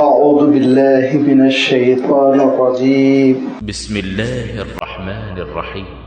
أعوذ بالله من الشيطان الرجيم. بسم الله الرحمن الرحيم.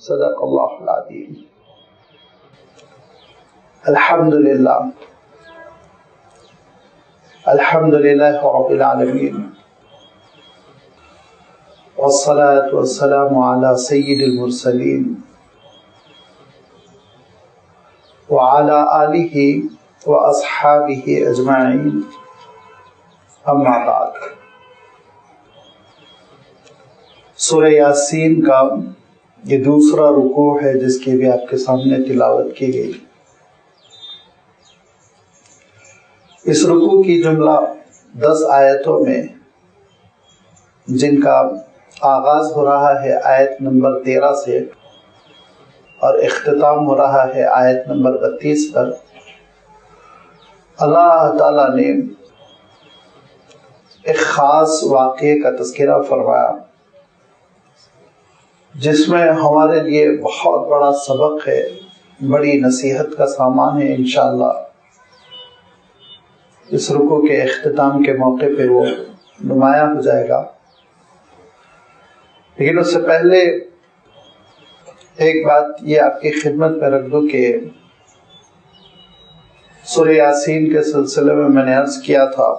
صدق اللہ العظیم. الحمدللہ رب العالمین والصلاة والسلام علی سید المرسلین وعلی آلہ واصحابہ اجمعین. اما بعد. سورہ یاسین کا یہ دوسرا رکوع ہے جس کی بھی آپ کے سامنے تلاوت کی گئی. اس رکوع کی جملہ 10 آیتوں میں جن کا آغاز ہو رہا ہے آیت نمبر 13 سے اور اختتام ہو رہا ہے آیت نمبر 32 پر، اللہ تعالیٰ نے ایک خاص واقعے کا تذکرہ فرمایا جس میں ہمارے لیے بہت بڑا سبق ہے، بڑی نصیحت کا سامان ہے. انشاءاللہ اس رکوع کے اختتام کے موقع پہ وہ نمایاں ہو جائے گا. لیکن اس سے پہلے ایک بات یہ آپ کی خدمت میں رکھ دوں کہ سورہ یاسین کے سلسلے میں نے عرض کیا تھا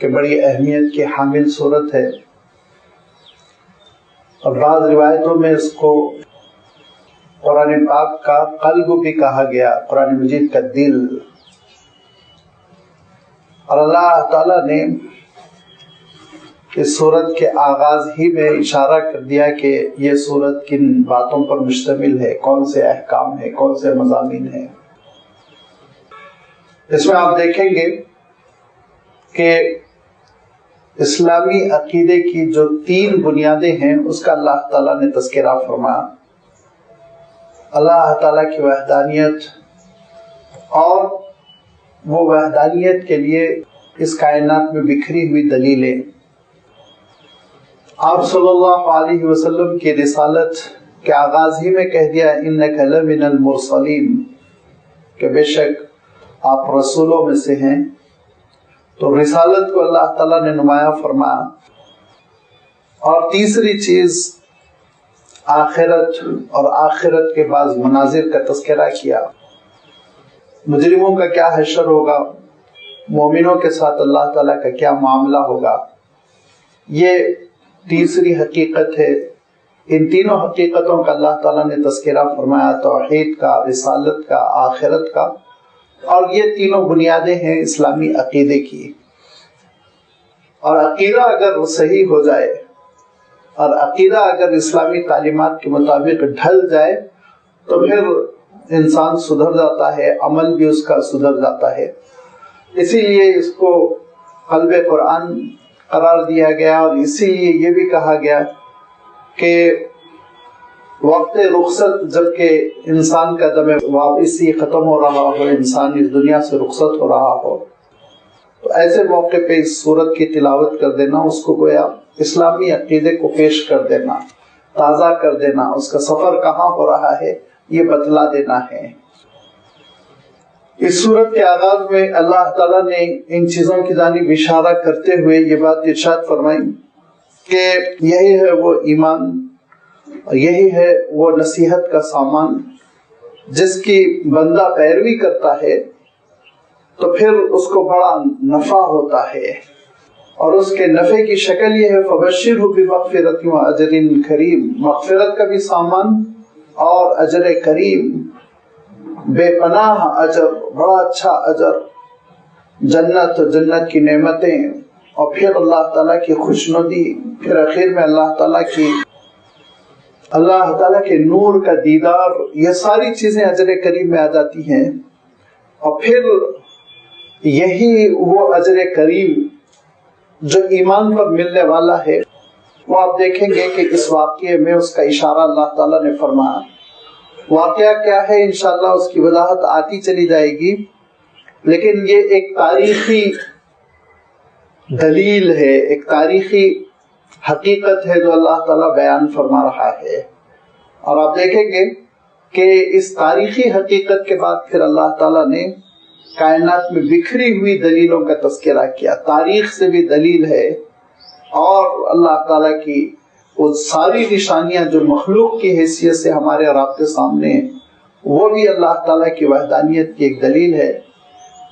کہ بڑی اہمیت کی حامل سورت ہے، اور بعض روایتوں میں اس کو قرآن پاک کا قلب بھی کہا گیا، قرآن مجید کا دل. اور اللہ تعالیٰ نے اس سورت کے آغاز ہی میں اشارہ کر دیا کہ یہ سورت کن باتوں پر مشتمل ہے، کون سے احکام ہے، کون سے مضامین ہیں. اس میں آپ دیکھیں گے کہ اسلامی عقیدے کی جو 3 بنیادیں ہیں اس کا اللہ تعالیٰ نے تذکرہ فرمایا. اللہ تعالیٰ کی وحدانیت اور وہ وحدانیت کے لیے اس کائنات میں بکھری ہوئی دلیلیں، آپ صلی اللہ علیہ وسلم کی رسالت کے آغاز ہی میں کہہ دیا انک لمن المرسلین، کہ بے شک آپ رسولوں میں سے ہیں. تو رسالت کو اللہ تعالیٰ نے نمایاں فرمایا. اور تیسری چیز آخرت اور آخرت کے بعض مناظر کا تذکرہ کیا. مجرموں کا کیا حشر ہوگا، مومنوں کے ساتھ اللہ تعالیٰ کا کیا معاملہ ہوگا، یہ تیسری حقیقت ہے. ان تینوں حقیقتوں کا اللہ تعالیٰ نے تذکرہ فرمایا، توحید کا، رسالت کا، آخرت کا. اور یہ تینوں بنیادیں ہیں اسلامی عقیدے کی. اور عقیدہ اگر صحیح ہو جائے اور عقیدہ اگر اسلامی تعلیمات کے مطابق ڈھل جائے تو پھر انسان سدھر جاتا ہے، عمل بھی اس کا سدھر جاتا ہے. اسی لیے اس کو قلب قرآن قرار دیا گیا، اور اسی لیے یہ بھی کہا گیا کہ وقت رخصت جب کہ انسان کا دم واپسی ختم ہو رہا ہو، انسان اس دنیا سے رخصت ہو رہا ہو، تو ایسے موقع پہ اس سورت کی تلاوت کر دینا، اس کو گویا اسلامی عقیدے کو پیش کر دینا، تازہ کر دینا، اس کا سفر کہاں ہو رہا ہے یہ بتلا دینا ہے. اس سورت کے آغاز میں اللہ تعالیٰ نے ان چیزوں کی جانب اشارہ کرتے ہوئے یہ بات ارشاد فرمائی کہ یہی ہے وہ ایمان، یہی ہے وہ نصیحت کا سامان جس کی بندہ پیروی کرتا ہے تو پھر اس کو بڑا نفع ہوتا ہے. اور اس کے نفع کی شکل یہ ہے فبشرہ بمغفرۃ واجر کریم، مغفرت کا بھی سامان اور اجر کریم، بے پناہ اجر، بڑا اچھا اجر، جنت کی نعمتیں، اور پھر اللہ تعالیٰ کی خوشنودی، پھر آخر میں اللہ تعالیٰ کے نور کا دیدار. یہ ساری چیزیں اجر کریم میں آ جاتی ہیں. اور پھر یہی وہ اجر کریم جو ایمان پر ملنے والا ہے، وہ آپ دیکھیں گے کہ اس واقعے میں اس کا اشارہ اللہ تعالیٰ نے فرمایا. واقعہ کیا ہے انشاءاللہ اس کی وضاحت آتی چلی جائے گی، لیکن یہ ایک تاریخی دلیل ہے، ایک تاریخی حقیقت ہے جو اللہ تعالیٰ بیان فرما رہا ہے. اور آپ دیکھیں گے کہ اس تاریخی حقیقت کے بعد پھر اللہ تعالیٰ نے کائنات میں بکھری ہوئی دلیلوں کا تذکرہ کیا. تاریخ سے بھی دلیل ہے، اور اللہ تعالیٰ کی وہ ساری نشانیاں جو مخلوق کی حیثیت سے ہمارے اور آپ کے سامنے ہیں، وہ بھی اللہ تعالیٰ کی وحدانیت کی ایک دلیل ہے.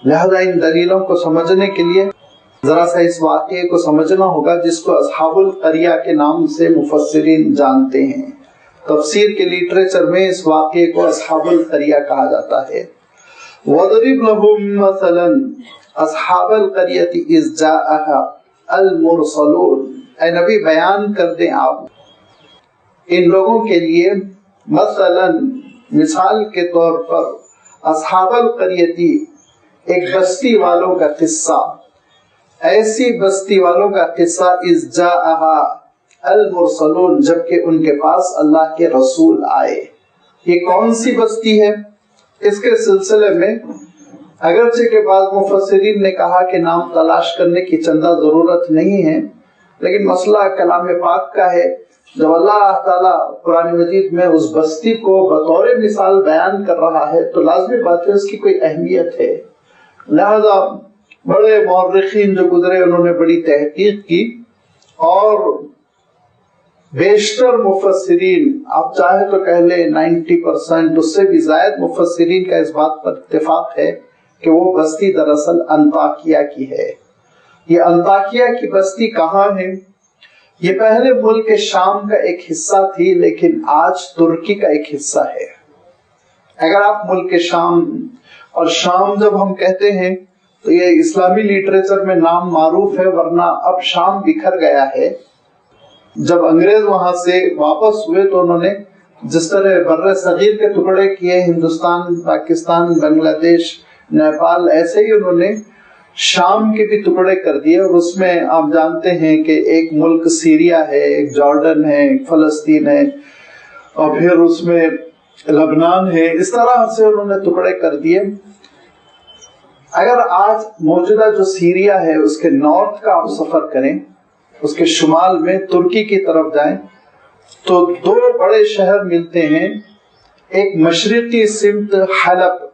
لہذا ان دلیلوں کو سمجھنے کے لیے ذرا سا اس واقعے کو سمجھنا ہوگا، جس کو اصحاب القریہ کے نام سے مفسرین جانتے ہیں. تفسیر کے لٹریچر میں اس واقعے کو اصحاب القریہ کہا جاتا ہے. وَضْرِبْ لَهُمْ مَثَلًا أَصْحَابَ الْقَرْيَةِ إِذْ جَاءَهَا الْمُرْسَلُونَ، اے نبی بیان کر دیں آپ ان لوگوں کے لیے مثلاً، مثال کے طور پر، اصحاب القریتی، ایک بستی والوں کا قصہ، ایسی بستی والوں کا قصہ اذ جاءها المرسلون، جبکہ ان کے پاس اللہ کے رسول آئے. یہ کون سی بستی ہے؟ اس کے سلسلے میں اگرچہ کہ بعض مفسرین نے کہا کہ نام تلاش کرنے کی چندہ ضرورت نہیں ہے، لیکن مسئلہ کلام پاک کا ہے. جب اللہ تعالیٰ قرآن مجید میں اس بستی کو بطور مثال بیان کر رہا ہے تو لازمی بات ہے اس کی کوئی اہمیت ہے. لہذا بڑے مورخین جو گزرے انہوں نے بڑی تحقیق کی، اور بیشتر مفسرین، آپ چاہے تو کہہ لیں 90%، اس سے بھی زائد مفسرین کا اس بات پر اتفاق ہے کہ وہ بستی دراصل انطاکیہ کی ہے. یہ انطاکیہ کی بستی کہاں ہے؟ یہ پہلے ملک شام کا ایک حصہ تھی، لیکن آج ترکی کا ایک حصہ ہے. اگر آپ ملک شام، اور شام جب ہم کہتے ہیں تو یہ اسلامی لٹریچر میں نام معروف ہے، ورنہ اب شام بکھر گیا ہے. جب انگریز وہاں سے واپس ہوئے تو انہوں نے جس طرح بر صغیر کے ٹکڑے کیے، ہندوستان، پاکستان، بنگلہ دیش، نیپال، ایسے ہی انہوں نے شام کے بھی ٹکڑے کر دیے. اور اس میں آپ جانتے ہیں کہ ایک ملک سیریا ہے، ایک جارڈن ہے، ایک فلسطین ہے، اور پھر اس میں لبنان ہے. اس طرح سے انہوں نے ٹکڑے کر دیے. اگر آج موجودہ جو سیریا ہے اس کے نارتھ کا آپ سفر کریں، اس کے شمال میں ترکی کی طرف جائیں تو دو بڑے شہر ملتے ہیں. ایک مشرقی سمت حلب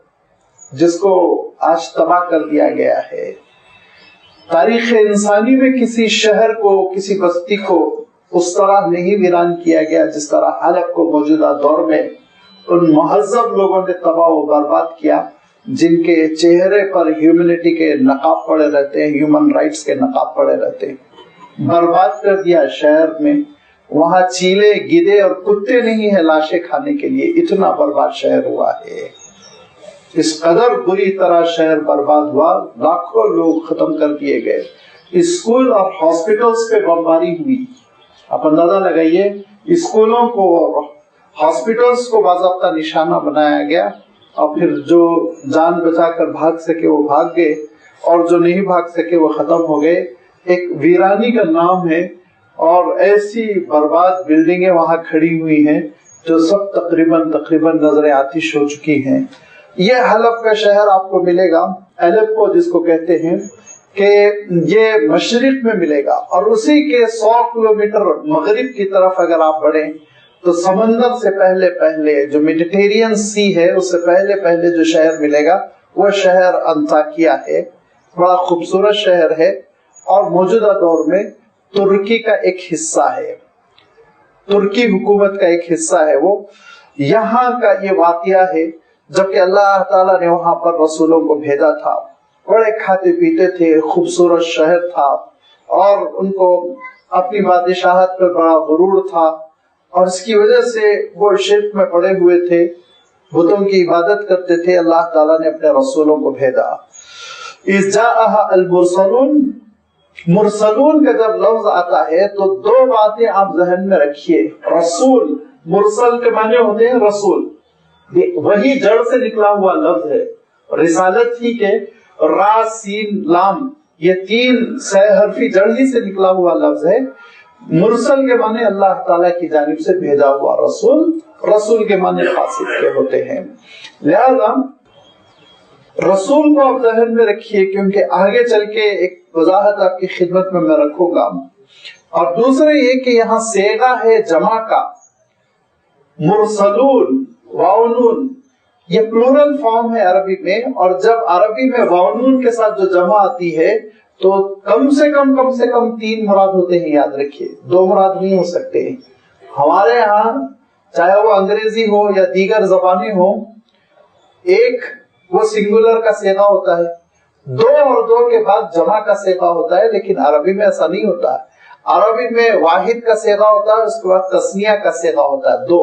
جس کو آج تباہ کر دیا گیا ہے. تاریخ انسانی میں کسی شہر کو، کسی بستی کو اس طرح نہیں ویران کیا گیا جس طرح حلب کو موجودہ دور میں ان مہذب لوگوں نے تباہ و برباد کیا، جن کے چہرے پر ہیومنٹی کے نقاب پڑے رہتے ہیں، ہیومن رائٹس کے نقاب پڑے رہتے ہیں. برباد کر دیا شہر میں. وہاں چیلے، گدھے اور کتے نہیں ہیں لاشیں کھانے کے لیے، اتنا برباد شہر ہوا ہے. اس قدر بری طرح شہر برباد ہوا، لاکھوں لوگ ختم کر دیے گئے. اسکول اور ہاسپٹلز پہ بمباری ہوئی. آپ اندازہ لگائیے، اسکولوں کو اور ہاسپٹلز کو باضابطہ نشانہ بنایا گیا، اور پھر جو جان بچا کر بھاگ سکے وہ بھاگ گئے، اور جو نہیں بھاگ سکے وہ ختم ہو گئے. ایک ویرانی کا نام ہے، اور ایسی برباد بلڈنگیں وہاں کھڑی ہوئی ہیں جو سب تقریباً نظر آتش ہو چکی ہیں. یہ حلب کا شہر آپ کو ملے گا، الیپو جس کو کہتے ہیں، کہ یہ مشرق میں ملے گا. اور اسی کے 100 کلومیٹر مغرب کی طرف اگر آپ بڑھیں تو سمندر سے پہلے جو میڈیٹرین سی ہے اس سے پہلے جو شہر ملے گا وہ شہر انطاکیہ ہے. بڑا خوبصورت شہر ہے، اور موجودہ دور میں ترکی کا ایک حصہ ہے، ترکی حکومت کا ایک حصہ ہے. وہ یہاں کا یہ واقعہ ہے جبکہ اللہ تعالیٰ نے وہاں پر رسولوں کو بھیجا تھا. بڑے کھاتے پیتے تھے، خوبصورت شہر تھا، اور ان کو اپنی بادشاہت پر بڑا غرور تھا، اور اس کی وجہ سے وہ شرک میں پڑے ہوئے تھے، بتوں کی عبادت کرتے تھے. اللہ تعالیٰ نے اپنے رسولوں کو بھیجا. اذ جاءها المرسلون، مرسلون کا جب لفظ آتا ہے تو دو باتیں آپ ذہن میں رکھیے. رسول، مرسل کے معنی ہوتے ہیں رسول، وہی جڑ سے نکلا ہوا لفظ ہے. رسالت ہی کے را سین لام، یہ 3 سہ حرفی جڑ ہی سے نکلا ہوا لفظ ہے. مرسل کے معنی اللہ تعالیٰ کی جانب سے بھیجا ہوا رسول، رسول کے معنی خاصیت کے ہوتے ہیں. لہذا رسول کو آپ ذہن میں رکھیے، کیونکہ آگے چل کے ایک وضاحت آپ کی خدمت میں رکھوں گا. اور دوسرے یہ کہ یہاں صیغہ ہے جمع کا، مرسلون واؤنون، یہ پلورل فارم ہے عربی میں. اور جب عربی میں واؤنون کے ساتھ جو جمع آتی ہے تو کم سے کم 3 مراد ہوتے ہیں. یاد رکھیے، 2 مراد نہیں ہو سکتے. ہمارے ہاں چاہے وہ انگریزی ہو یا دیگر زبانیں ہو، ایک وہ سنگولر کا صیغہ ہوتا ہے، 2 اور 2 کے بعد جمع کا صیغہ ہوتا ہے. لیکن عربی میں ایسا نہیں ہوتا. عربی میں واحد کا صیغہ ہوتا ہے، اس کے بعد تسنیہ کا صیغہ ہوتا ہے 2.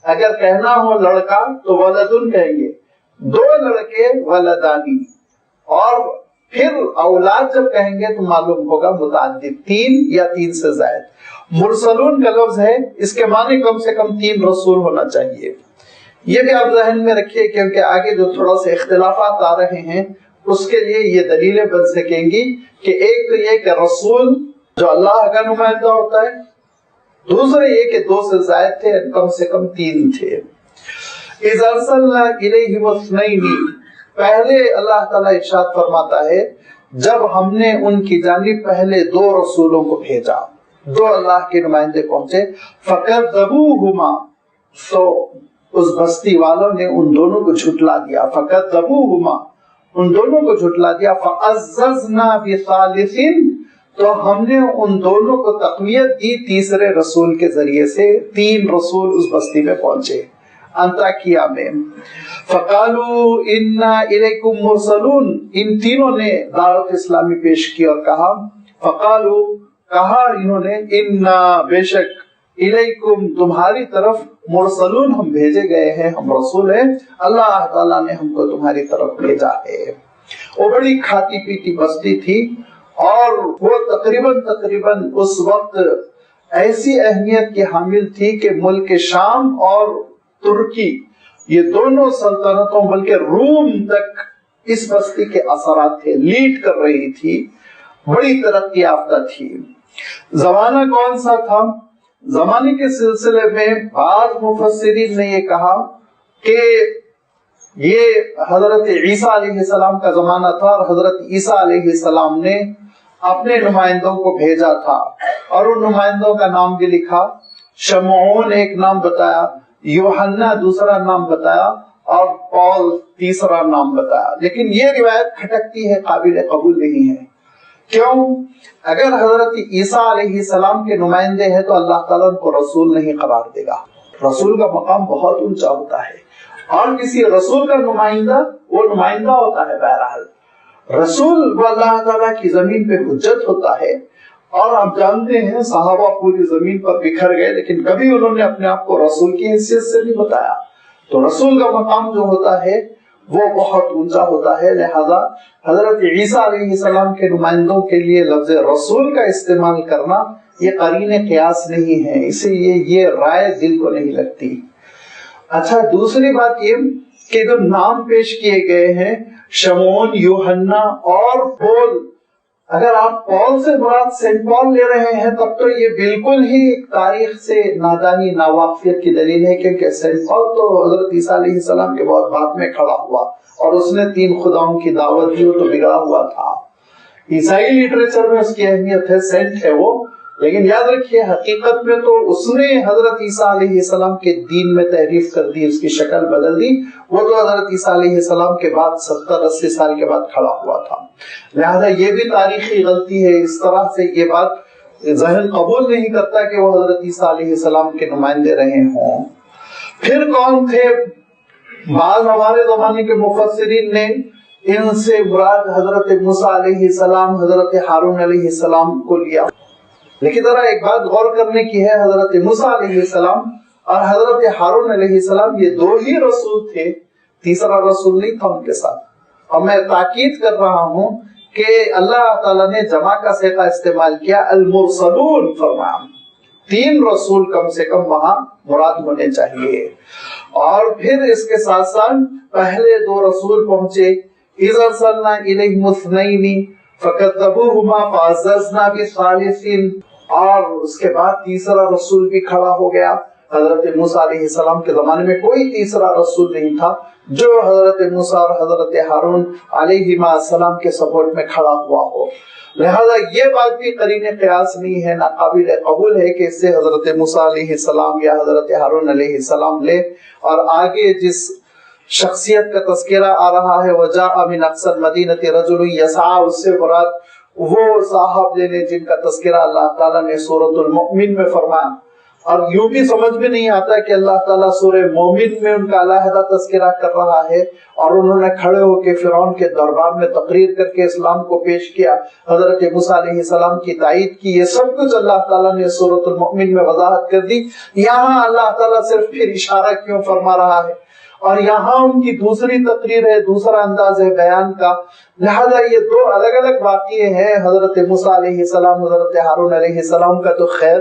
اگر کہنا ہو لڑکا تو ولدن کہیں گے، 2 لڑکے ولدانی. اور پھر اولاد جب کہیں گے تو معلوم ہوگا متعدد، 3 یا 3 سے زائد. مرسلون کا لفظ ہے، اس کے معنی کم سے کم 3 رسول ہونا چاہیے. یہ بھی آپ ذہن میں رکھیے، کیونکہ آگے جو تھوڑا سے اختلافات آ رہے ہیں اس کے لیے یہ دلیلیں بن سکیں گی. کہ ایک تو یہ کہ رسول جو اللہ کا نمائندہ ہوتا ہے، دوسرے یہ کہ 2 سے زائد تھے، کم سے کم 3 تھے. اذ ارسلنا الیہم اثنین، پہلے اللہ تعالیٰ ارشاد فرماتا ہے جب ہم نے ان کی جانب پہلے 2 رسولوں کو بھیجا، 2 اللہ کے نمائندے پہنچے. فکذبوہما، تو اس بستی والوں نے ان دونوں کو جھٹلا دیا. فکذبوہما، ان دونوں کو جھٹلا دیا. فعززنا بثالث، تو ہم نے ان دونوں کو تقویت دی تیسرے رسول کے ذریعے سے. 3 رسول اس بستی میں پہنچے انطاکیہ میں. فقالوا انا الیکم مرسلون، ان تینوں نے دعوت اسلامی پیش کی اور کہا، فقالوا، کہا انہوں نے، انا، بے شک، الیکم، تمہاری طرف، مرسلون، ہم بھیجے گئے ہیں، ہم رسول ہیں، اللہ تعالیٰ نے ہم کو تمہاری طرف بھیجا ہے. وہ بڑی کھاتی پیتی بستی تھی، اور وہ تقریباً اس وقت ایسی اہمیت کی حامل تھی کہ ملک شام اور ترکی، یہ دونوں سلطنتوں بلکہ روم تک اس بستی کے اثرات تھے، لیڈ کر رہی تھی، بڑی ترقی یافتہ تھی. زمانہ کون سا تھا؟ زمانے کے سلسلے میں بعض مفسرین نے یہ کہا کہ یہ حضرت عیسیٰ علیہ السلام کا زمانہ تھا، اور حضرت عیسیٰ علیہ السلام نے اپنے نمائندوں کو بھیجا تھا اور ان نمائندوں کا نام بھی لکھا. شمعون ایک نام بتایا, یوحنا دوسرا نام بتایا اور پال تیسرا نام بتایا. لیکن یہ روایت کھٹکتی ہے, قابل قبول نہیں ہے. کیوں؟ اگر حضرت عیسیٰ علیہ السلام کے نمائندے ہیں تو اللہ تعالیٰ ان کو رسول نہیں قرار دے گا. رسول کا مقام بہت اونچا ہوتا ہے, اور کسی رسول کا نمائندہ وہ نمائندہ ہوتا ہے. بہرحال رسول وہ اللہ تعالیٰ کی زمین پہ حجت ہوتا ہے. اور آپ جانتے ہیں صحابہ پوری زمین پر بکھر گئے لیکن کبھی انہوں نے اپنے آپ کو رسول کی حیثیت سے نہیں بتایا. تو رسول کا مقام جو ہوتا ہے وہ بہت اونچا ہوتا ہے. لہذا حضرت عیسیٰ علیہ السلام کے نمائندوں کے لیے لفظ رسول کا استعمال کرنا یہ قرین قیاس نہیں ہے, اسی لیے یہ رائے دل کو نہیں لگتی. اچھا, دوسری بات یہ کہ جو نام پیش کیے گئے ہیں شمعون, یوحنا اور پول, اگر آپ پول سے مراد سینٹ پال لے رہے ہیں تب تو یہ بالکل ہی تاریخ سے نادانی ناواقفیت کی دلیل ہے, کیونکہ سینٹ پال تو حضرت عیسیٰ علیہ السلام کے بہت بعد میں کھڑا ہوا اور اس نے 3 خداؤں کی دعوت دی, تو بگڑا ہوا تھا. عیسائی لٹریچر میں اس کی اہمیت ہے, سینٹ ہے وہ, لیکن یاد رکھیے حقیقت میں تو اس نے حضرت عیسیٰ علیہ السلام کے دین میں تحریف کر دی, اس کی شکل بدل دی. وہ تو حضرت عیسیٰ علیہ السلام کے بعد 70-80 سال کے بعد کھڑا ہوا تھا. لہذا یہ بھی تاریخی غلطی ہے, اس طرح سے یہ بات ذہن قبول نہیں کرتا کہ وہ حضرت عیسیٰ علیہ السلام کے نمائندے رہے ہوں. پھر کون تھے؟ بعض ہمارے زمانے کے مفسرین نے ان سے مراد حضرت موسیٰ علیہ السلام, حضرت ہارون علیہ السلام کو لیا. لیکن ذرا ایک بات غور کرنے کی ہے, حضرت موسیٰ علیہ السلام اور حضرت ہارون علیہ السلام یہ 2 ہی رسول تھے, تیسرا رسول نہیں تھا ان کے ساتھ. اور میں تاکید کر رہا ہوں کہ اللہ تعالیٰ نے جمع کا صیغہ استعمال کیا, المرسلون فرمایا. 3 رسول کم سے کم وہاں مراد ہونے چاہیے. اور پھر اس کے ساتھ ساتھ پہلے 2 رسول پہنچے, اِذْ أَرْسَلْنَا إِلَيْهِمُ اثْنَيْنِ فَكَذَّبُوهُمَا فَعَزَّزْنَا بِثَالِثٍ. اور اس کے بعد تیسرا رسول بھی کھڑا ہو گیا. حضرت موسیٰ علیہ السلام کے زمانے میں کوئی تیسرا رسول نہیں تھا جو حضرت موسیٰ اور حضرت ہارون علیہ السلام کے سپورٹ میں کھڑا ہوا ہو. لہذا یہ بات بھی قرین قیاس نہیں ہے, ناقابل قبول ہے کہ اس سے حضرت موسیٰ علیہ السلام یا حضرت ہارون علیہ السلام لے. اور آگے جس شخصیت کا تذکرہ آ رہا ہے وَجَاءَ مِنْ أَقْصَى الْمَدِينَةِ رَجُلٌ يَسْعَىٰ, اس سے مراد وہ صاحب نے جن کا تذکرہ اللہ تعالیٰ نے سورۃ المؤمن میں فرمایا. اور یوں بھی سمجھ میں نہیں آتا کہ اللہ تعالیٰ سورہ مومن میں ان کا علیحدہ تذکرہ کر رہا ہے اور انہوں نے کھڑے ہو کے فرعون کے دربار میں تقریر کر کے اسلام کو پیش کیا, حضرت موسیٰ علیہ السلام کی تائید کی. یہ سب کچھ اللہ تعالیٰ نے سورۃ المؤمن میں وضاحت کر دی. یہاں اللہ تعالیٰ صرف پھر اشارہ کیوں فرما رہا ہے, اور یہاں ان کی دوسری تقریر ہے, دوسرا انداز ہے بیان کا. لہذا یہ 2 الگ الگ واقعے ہیں. حضرت موسیٰ علیہ السلام, حضرت ہارون علیہ السلام کا تو خیر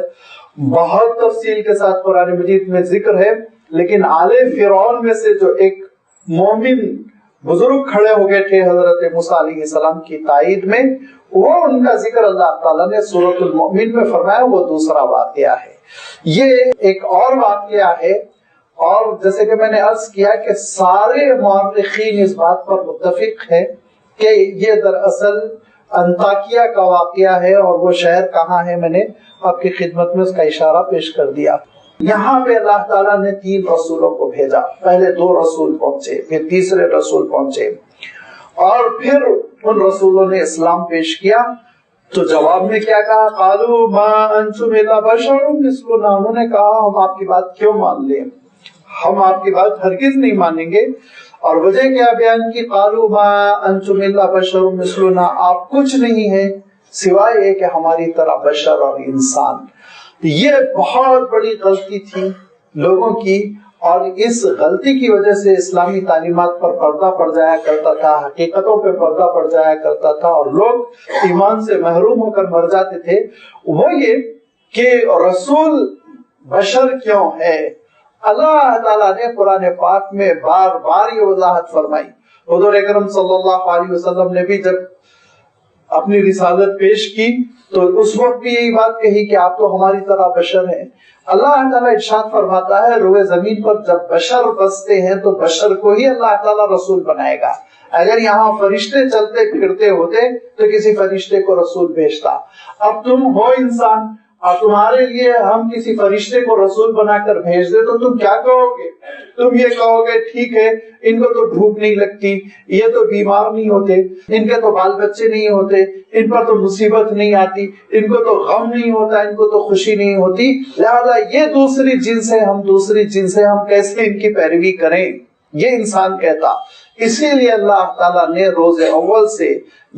بہت تفصیل کے ساتھ قرآن مجید میں ذکر ہے, لیکن آل فرعون میں سے جو ایک مومن بزرگ کھڑے ہو گئے تھے حضرت موسیٰ علیہ السلام کی تائید میں, وہ ان کا ذکر اللہ تعالیٰ نے سورۃ المؤمن میں فرمایا, وہ دوسرا واقعہ ہے. یہ ایک اور واقعہ ہے. اور جیسے کہ میں نے عرض کیا کہ سارے مورخین اس بات پر متفق ہیں کہ یہ دراصل انطاکیہ کا واقعہ ہے, اور وہ شہر کہاں ہے میں نے آپ کی خدمت میں اس کا اشارہ پیش کر دیا. یہاں پہ اللہ تعالیٰ نے 3 رسولوں کو بھیجا. پہلے 2 رسول پہنچے, پھر تیسرے رسول پہنچے, اور پھر ان رسولوں نے اسلام پیش کیا. تو جواب میں کیا کہا؟ قالوا ما انتم الا بشر مثلنا. انہوں نے کہا ہم آپ کی بات کیوں مان لیں, ہم آپ کی بات ہرگز نہیں مانیں گے. اور وجہ کیا بیان کی؟ قالوا ما انتم الا بشر مثلنا, آپ کچھ نہیں ہیں سوائے یہ کہ ہماری طرح بشر اور انسان. یہ بہت بڑی غلطی تھی لوگوں کی, اور اس غلطی کی وجہ سے اسلامی تعلیمات پر پردہ پڑ جایا کرتا تھا, حقیقتوں پہ پردہ پڑ جایا کرتا تھا, اور لوگ ایمان سے محروم ہو کر مر جاتے تھے. وہ یہ کہ رسول بشر کیوں ہے. اللہ تعالیٰ نے قرآن پاک میں بار بار یہ وضاحت فرمائی. حضور اکرم صلی اللہ علیہ وسلم نے بھی جب اپنی رسالت پیش کی تو اس وقت بھی یہی بات کہی کہ آپ تو ہماری طرح بشر ہیں. اللہ تعالیٰ ارشاد فرماتا ہے روئے زمین پر جب بشر بستے ہیں تو بشر کو ہی اللہ تعالیٰ رسول بنائے گا. اگر یہاں فرشتے چلتے پھرتے ہوتے تو کسی فرشتے کو رسول بھیجتا. اب تم ہو انسان اور تمہارے لیے ہم کسی فرشتے کو رسول بنا کر بھیج دے تو تم کیا کہو گے؟ تم یہ کہو گے ٹھیک ہے ان کو تو بھوک نہیں لگتی, یہ تو بیمار نہیں ہوتے, ان کے تو بال بچے نہیں ہوتے, ان پر تو مصیبت نہیں آتی, ان کو تو غم نہیں ہوتا, ان کو تو خوشی نہیں ہوتی, لہذا یہ دوسری جنس ہے, ہم دوسری جنس ہے, ہم کیسے ان کی پیروی کریں؟ یہ انسان کہتا. اسی لیے اللہ تعالیٰ نے روز اول سے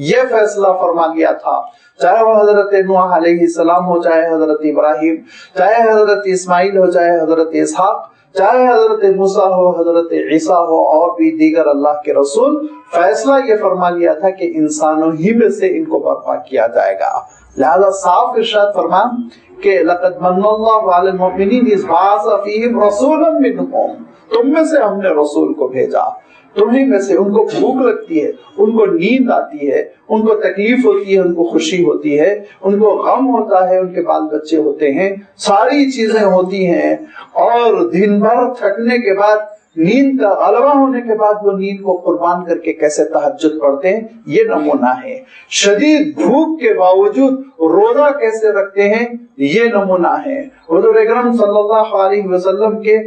یہ فیصلہ فرما لیا تھا, چاہے وہ حضرت نوح علیہ السلام ہو, چاہے حضرت ابراہیم, چاہے حضرت اسماعیل ہو, چاہے حضرت اسحاق, چاہے حضرت موسیٰ ہو, حضرت عیسیٰ ہو اور بھی دیگر اللہ کے رسول, فیصلہ یہ فرما لیا تھا کہ انسانوں ہی میں سے ان کو برپا کیا جائے گا. لہذا صاف ارشاد فرما کہ لقد من اللہ علی المؤمنین اذ بعث فیہم رسولا منہم, تم میں سے ہم نے رسول کو بھیجا, تمہیں میں سے. ان کو بھوک لگتی ہے, ان کو نیند آتی ہے, ان کو تکلیف ہوتی ہے, ان کو خوشی ہوتی ہے, ان کو غم ہوتا ہے, ان کے بال بچے ہوتے ہیں, ساری چیزیں ہوتی ہیں, اور دن بھر تھکنے کے بعد نیند کا غلبہ ہونے کے بعد وہ نیند کو قربان کر کے کیسے تہجد پڑھتے ہیں, یہ نمونہ ہے. شدید بھوک کے باوجود روزہ کیسے رکھتے ہیں, یہ نمونہ ہے. حضور اکرم صلی اللہ علیہ وسلم کے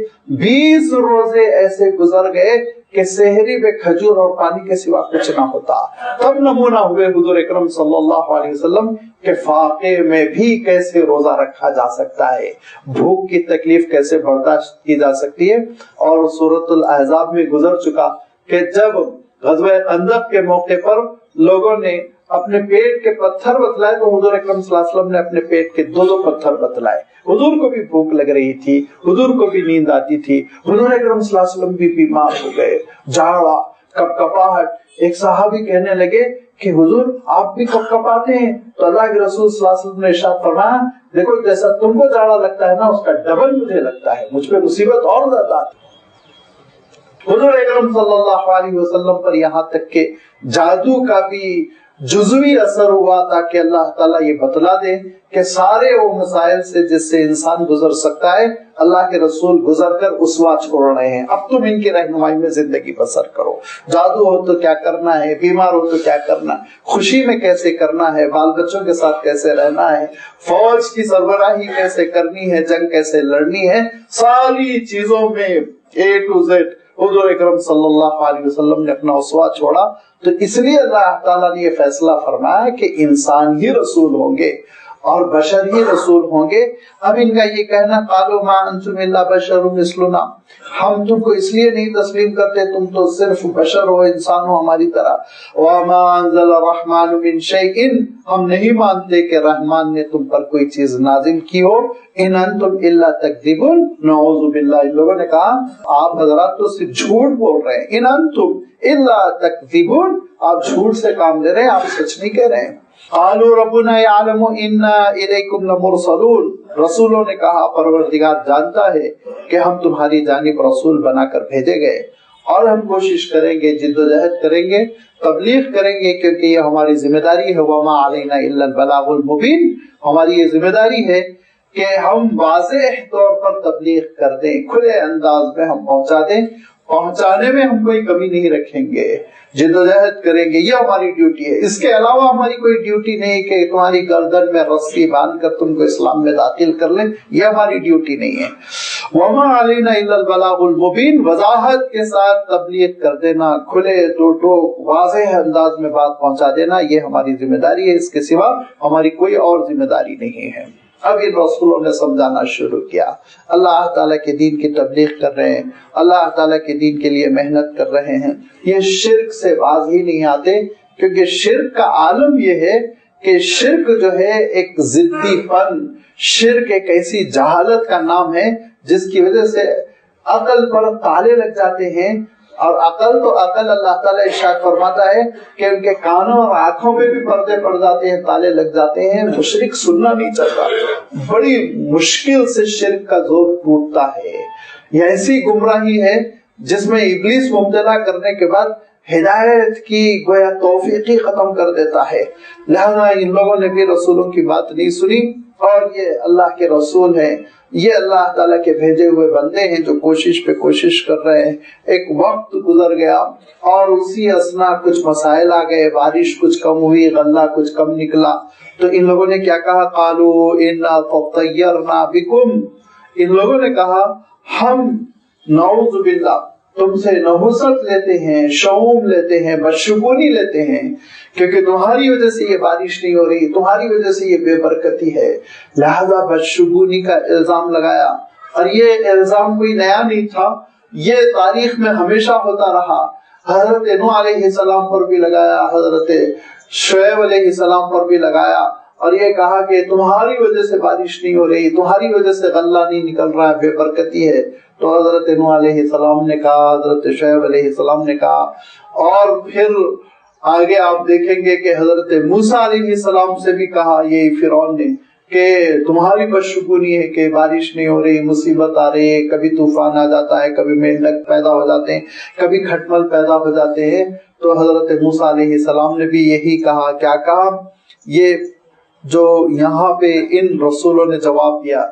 20 روزے ایسے گزر گئے کہ سحری میں کھجور اور پانی کے سوا کچھ نہ ہوتا. تب نمونہ ہوئے حضور اکرم صلی اللہ علیہ وسلم کہ فاقے میں بھی کیسے روزہ رکھا جا سکتا ہے, بھوک کی تکلیف کیسے برداشت کی جا سکتی ہے. اور سورۃ الاحزاب میں گزر چکا کہ جب غزوہ خندق کے موقع پر لوگوں نے اپنے پیٹ کے پتھر بتلائے تو حضور اکرم صلی اللہ علیہ وسلم نے اپنے پیٹ کے 2 پتھر بتلائے. حضور کو بھی بھوک لگ رہی تھی, حضور کو بھی نیند آتی تھی, حضور اکرم صلی اللہ علیہ وسلم بھی بیمار ہو گئے, جاڑا, کپکپاہٹ. ایک صحابی کہنے لگے کہ حضور آپ بھی کپکپاتے ہیں؟ تو اللہ کے رسول صلی اللہ علیہ وسلم نے ارشاد فرمایا دیکھو جیسا تم کو جاڑا لگتا ہے نا اس کا ڈبل مجھے لگتا ہے, مجھ پہ مصیبت اور زیادہ آتی. حضور اکرم صلی اللہ علیہ وسلم پر یہاں تک کہ جادو کا بھی جزوی اثر ہوا تاکہ اللہ تعالیٰ یہ بتلا دے کہ سارے وہ مسائل سے جس سے انسان گزر سکتا ہے اللہ کے رسول گزر کر اسوا چھوڑ رہے ہیں. اب تم ان کی رہنمائی میں زندگی بسر کرو. جادو ہو تو کیا کرنا ہے, بیمار ہو تو کیا کرنا ہے, خوشی میں کیسے کرنا ہے, بال بچوں کے ساتھ کیسے رہنا ہے, فوج کی سربراہی کیسے کرنی ہے, جنگ کیسے لڑنی ہے, ساری چیزوں میں A to Z حضور اکرم صلی اللہ علیہ وسلم نے اپنا اسوا چھوڑا. تو اس لیے اللہ تعالیٰ نے یہ فیصلہ فرمایا کہ انسان ہی رسول ہوں گے اور بشر ہی رسول ہوں گے. اب ان کا یہ کہنا قالوا ما انتم الا بشر مثلنا, ہم تم کو اس لیے نہیں تسلیم کرتے, تم تو صرف بشر ہو, انسان ہو ہماری طرح. وما انزل الرحمن من شيء, ہم نہیں مانتے کہ رحمان نے تم پر کوئی چیز نازل کی ہو. ان انتم الا تکذبون, نعوذ باللہ. ان لوگوں نے کہا آپ حضرات تو صرف جھوٹ بول رہے ہیں. ان انتم الا تکذبون, آپ جھوٹ سے کام لے رہے ہیں, آپ سچ نہیں کہہ رہے ہیں. قالوا ربنا يعلم انا الیکم لمرسلون, رسولوں نے کہا پروردگار جانتا ہے کہ ہم تمہاری جانب رسول بنا کر بھیجے گئے اور ہم کوشش کریں گے, جدوجہد کریں گے, تبلیغ کریں گے کیونکہ یہ ہماری ذمہ داری ہے. وما علینا الا البلاغ المبین, ہماری یہ ذمہ داری ہے کہ ہم واضح طور پر تبلیغ کر دیں, کھلے انداز میں ہم پہنچا دیں. پہنچانے میں ہم کوئی کمی نہیں رکھیں گے, جدوجہد کریں گے, یہ ہماری ڈیوٹی ہے. اس کے علاوہ ہماری کوئی ڈیوٹی نہیں کہ تمہاری گردن میں رسی باندھ کر تم کو اسلام میں داخل کر لیں, یہ ہماری ڈیوٹی نہیں ہے. وما علینا الا البلاغ المبین, وضاحت کے ساتھ تبلیغ کر دینا, کھلے واضح انداز میں بات پہنچا دینا, یہ ہماری ذمہ داری ہے. اس کے سوا ہماری کوئی اور ذمہ داری نہیں ہے. اب ان رسولوں نے سمجھانا شروع کیا, اللہ تعالیٰ کے دین کی تبلیغ کر رہے ہیں, اللہ تعالیٰ کے دین کے لیے محنت کر رہے ہیں. یہ شرک سے باز ہی نہیں آتے, کیونکہ شرک کا عالم یہ ہے کہ شرک جو ہے ایک ضدی پن, شرک ایک ایسی جہالت کا نام ہے جس کی وجہ سے عقل پر تالے لگ جاتے ہیں. اور عقل تو عقل, اللہ تعالیٰ ارشاد فرماتا ہے کہ ان کے کانوں اور آنکھوں میں بھی پردے پڑ جاتے ہیں, تالے لگ جاتے ہیں, مشرک سننا نہیں چاہتا. بڑی مشکل سے شرک کا زور ٹوٹتا ہے. یہ ایسی گمراہی ہے جس میں ابلیس مبتلا کرنے کے بعد ہدایت کی گویا توفیق ہی ختم کر دیتا ہے. لہذا ان لوگوں نے بھی رسولوں کی بات نہیں سنی، اور یہ اللہ کے رسول ہیں، یہ اللہ تعالیٰ کے بھیجے ہوئے بندے ہیں جو کوشش پہ کوشش کر رہے ہیں. ایک وقت گزر گیا اور اسی اثنا کچھ مسائل آ گئے، بارش کچھ کم ہوئی، غلہ کچھ کم نکلا، تو ان لوگوں نے کیا کہا؟ قالوا انا تطیرنا بکم، ان لوگوں نے کہا ہم نعوذ باللہ تم سے نحوست لیتے ہیں، شؤم لیتے ہیں، بدشگونی لیتے ہیں، کیونکہ تمہاری وجہ سے یہ بارش نہیں ہو رہی، تمہاری وجہ سے یہ بے برکتی ہے. لہذا بدشگونی کا الزام لگایا، اور یہ الزام کوئی نیا نہیں تھا، یہ تاریخ میں ہمیشہ ہوتا رہا. حضرت نوح علیہ السلام پر بھی لگایا، حضرت شعیب علیہ السلام پر بھی لگایا، اور یہ کہا کہ تمہاری وجہ سے بارش نہیں ہو رہی، تمہاری وجہ سے غلہ نہیں نکل رہا ہے، بے برکتی ہے. تو حضرت نوح علیہ السلام نے کہا، حضرت شعیب علیہ السلام نے کہا، اور پھر آگے آپ دیکھیں گے کہ حضرت موسیٰ علیہ السلام سے بھی کہا یہی فرعون نے کہ تمہاری بدشگونی ہے کہ بارش نہیں ہو رہی، مصیبت آ رہی ہے، کبھی طوفان آ جاتا ہے، کبھی مینڈک پیدا ہو جاتے ہیں، کبھی کھٹمل پیدا ہو جاتے ہیں. تو حضرت موسیٰ علیہ السلام نے بھی یہی کہا. کیا کہا؟ یہ جو یہاں پہ ان رسولوں نے جواب دیا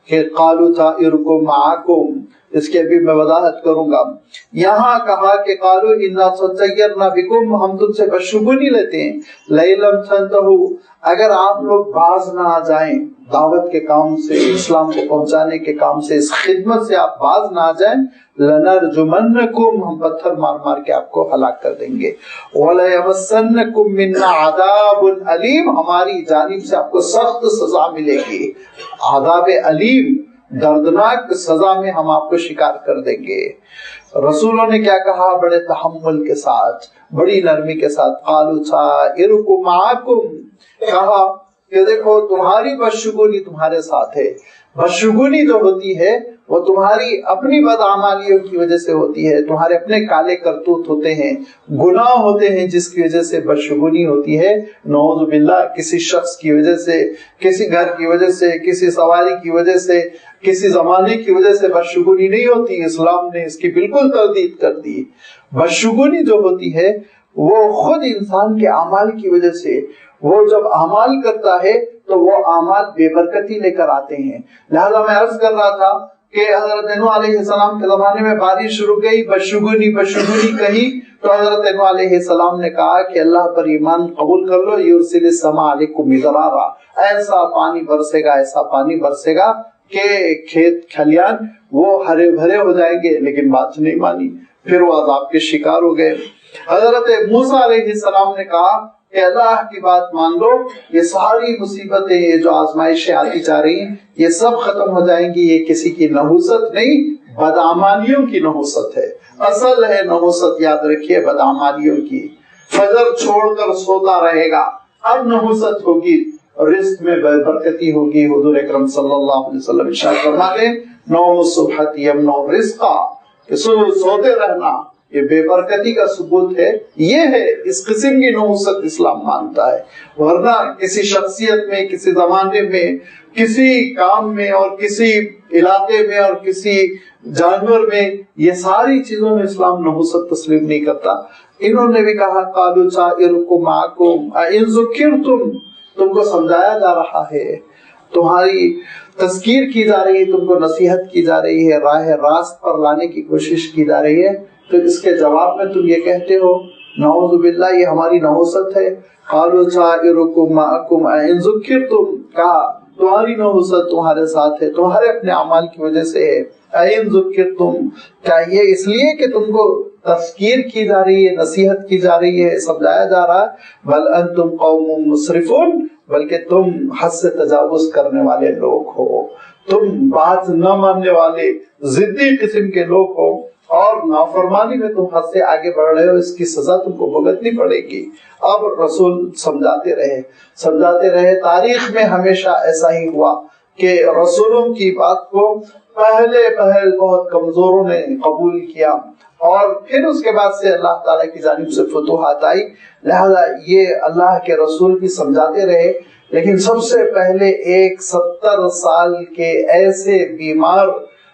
کہ قالوا طائرکم معکم، اس کی ابھی میں وضاحت کروں گا. یہاں کہا کہ قالوا انا تطیرنا بکم، ہم تم سے بدشگونی لیتے ہیں. لئن لم تنتہوا، اگر آپ لوگ باز نہ آ جائیں دعوت کے کام سے، اسلام کو پہنچانے کے کام سے، اس خدمت سے آپ باز نہ آ جائیں، لنرجمنکم، ہم پتھر مار مار کے آپ کو ہلاک کر دیں گے. ولیمسنکم منا عذاب علیم، ہماری جانب سے آپ کو سخت سزا ملے گی. عذاب علیم، دردناک سزا میں ہم آپ کو شکار کر دیں گے. رسولوں نے کیا کہا؟ بڑے تحمل کے ساتھ، بڑی نرمی کے ساتھ. قالوا طائرکم معکم، کہا کہ دیکھو تمہاری بدشگونی تمہارے ساتھ ہے. بدشگونی جو ہوتی ہے وہ تمہاری اپنی بدعمالیوں کی وجہ سے ہوتی ہے، تمہارے اپنے کالے کرتوت ہوتے ہیں، گناہ ہوتے ہیں جس کی وجہ سے بدشگونی ہوتی ہے. نعوذ باللہ، کسی شخص کی وجہ سے، کسی گھر کی وجہ سے، کسی سواری کی وجہ سے، کسی زمانے کی وجہ سے بدشگونی نہیں ہوتی. اسلام نے اس کی بالکل تردید کر دی. بدشگونی جو ہوتی ہے وہ خود انسان کے اعمال کی وجہ سے، وہ جب اعمال کرتا ہے تو وہ اعمال بے برکتی لے کر آتے ہیں. لہذا میں عرض کر رہا تھا کہ حضرت نوح علیہ السلام کے زمانے میں بارش رک گئی، بدشگونی کہی، تو حضرت نوح علیہ السلام نے کہا کہ اللہ پر ایمان قبول کر لو. یرسل السماء علیکم مدرارا، ایسا پانی برسے گا، ایسا پانی برسے گا کہ کھیت کھلیان وہ ہرے بھرے ہو جائیں گے. لیکن بات نہیں مانی، پھر وہ عذاب کے شکار ہو گئے. حضرت موسیٰ علیہ السلام نے کہا کہ اللہ کی بات مان لو، یہ ساری مصیبتیں، یہ جو آزمائشیں آتی جا رہی ہیں، یہ سب ختم ہو جائیں گی. یہ کسی کی نحوست نہیں، بدعمالیوں کی نحوست ہے. اصل ہے نحوست، یاد رکھیے، بدعمالیوں کی. فجر چھوڑ کر سوتا رہے گا، اب نحوست ہوگی، رزق میں بے برکتی ہوگی. حضور اکرم صلی اللہ علیہ وسلم ارشاد فرماتے ہیں نوم الصبح یمنع الرزق، کہ سوتے رہنا یہ بے برکتی کا ثبوت ہے. یہ ہے اس قسم کی نحوست اسلام مانتا ہے. ورنہ کسی شخصیت میں، کسی زمانے میں، کسی کام میں، اور کسی علاقے میں، اور کسی جانور میں، یہ ساری چیزوں میں اسلام نحوست تسلیم نہیں کرتا. انہوں نے بھی کہا قالوا طائرکم معکم ان ذکرتم، تم کو سمجھایا جا رہا ہے، تمہاری تذکیر کی جا رہی ہے، تم کو نصیحت کی جا رہی ہے، راہ راست پر لانے کی کوشش کی جا رہی ہے، تو اس کے جواب میں تم یہ کہتے ہو نعوذ باللہ یہ ہماری نحوست ہے. قالوا طائرکم معکم ان ذکرتم، کہا تمہاری نحوست تمہارے ساتھ ہے، تمہارے اپنے اعمال کی وجہ سے ہے. ان ذکرتم، کیا یہ اس لیے کہ تم کو تذکیر کی جا رہی ہے، نصیحت کی جا رہی ہے، سمجھایا جا رہا ہے. بل انتم قوم مسرفون، بلکہ تم حد سے تجاوز کرنے والے لوگ ہو، تم بات نہ ماننے والے ضدی قسم کے لوگ ہو، اور نافرمانی میں تم حد سے آگے بڑھ رہے ہو، اس کی سزا تم کو بھگتنی پڑے گی. اب رسول سمجھاتے رہے. تاریخ میں ہمیشہ ایسا ہی ہوا کہ رسولوں کی بات کو پہلے بہت کمزوروں نے قبول کیا، اور پھر اس کے بعد سے اللہ تعالیٰ کی جانب سے فتوحات آئی. لہذا یہ اللہ کے رسول بھی سمجھاتے رہے. لیکن سب سے پہلے ایک 70 سال کے ایسے بیمار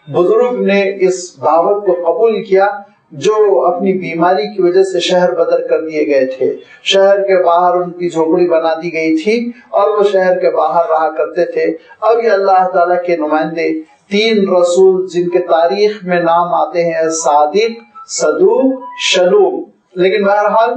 بزرگ نے اس دعوت کو قبول کیا جو اپنی بیماری کی وجہ سے شہر بدر کر دیے گئے تھے، شہر کے باہر ان کی جھوپڑی بنا دی گئی تھی اور وہ شہر کے باہر رہا کرتے تھے۔ اب یہ اللہ تعالیٰ کے نمائندے 3 رسول جن کے تاریخ میں نام آتے ہیں صادق، صدوق، شلوم، لیکن بہرحال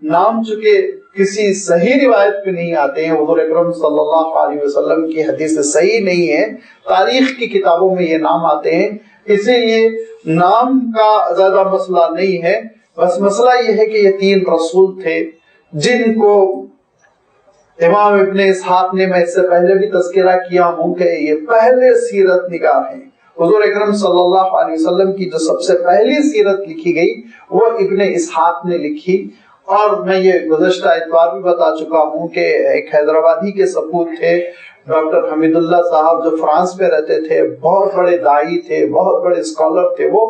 نام چونکہ کسی صحیح روایت پہ نہیں آتے ہیں، حضور اکرم صلی اللہ علیہ وسلم کی حدیث صحیح نہیں ہے، تاریخ کی کتابوں میں یہ نام آتے ہیں، اسی لیے نام کا زیادہ مسئلہ نہیں ہے، بس مسئلہ یہ ہے کہ یہ 3 رسول تھے جن کو امام ابن اسحاق نے، میں اس سے پہلے بھی تذکرہ کیا ہوں کہ یہ پہلے سیرت نگار ہیں۔ حضور اکرم صلی اللہ علیہ وسلم کی جو سب سے پہلی سیرت لکھی گئی وہ ابن اسحاق نے لکھی، اور میں یہ گزشتہ اتوار بھی بتا چکا ہوں کہ ایک حیدرآبادی کے سپوت تھے ڈاکٹر حمید اللہ صاحب، جو فرانس میں رہتے تھے، بہت بڑے داعی تھے، بہت بڑے اسکالر تھے، وہ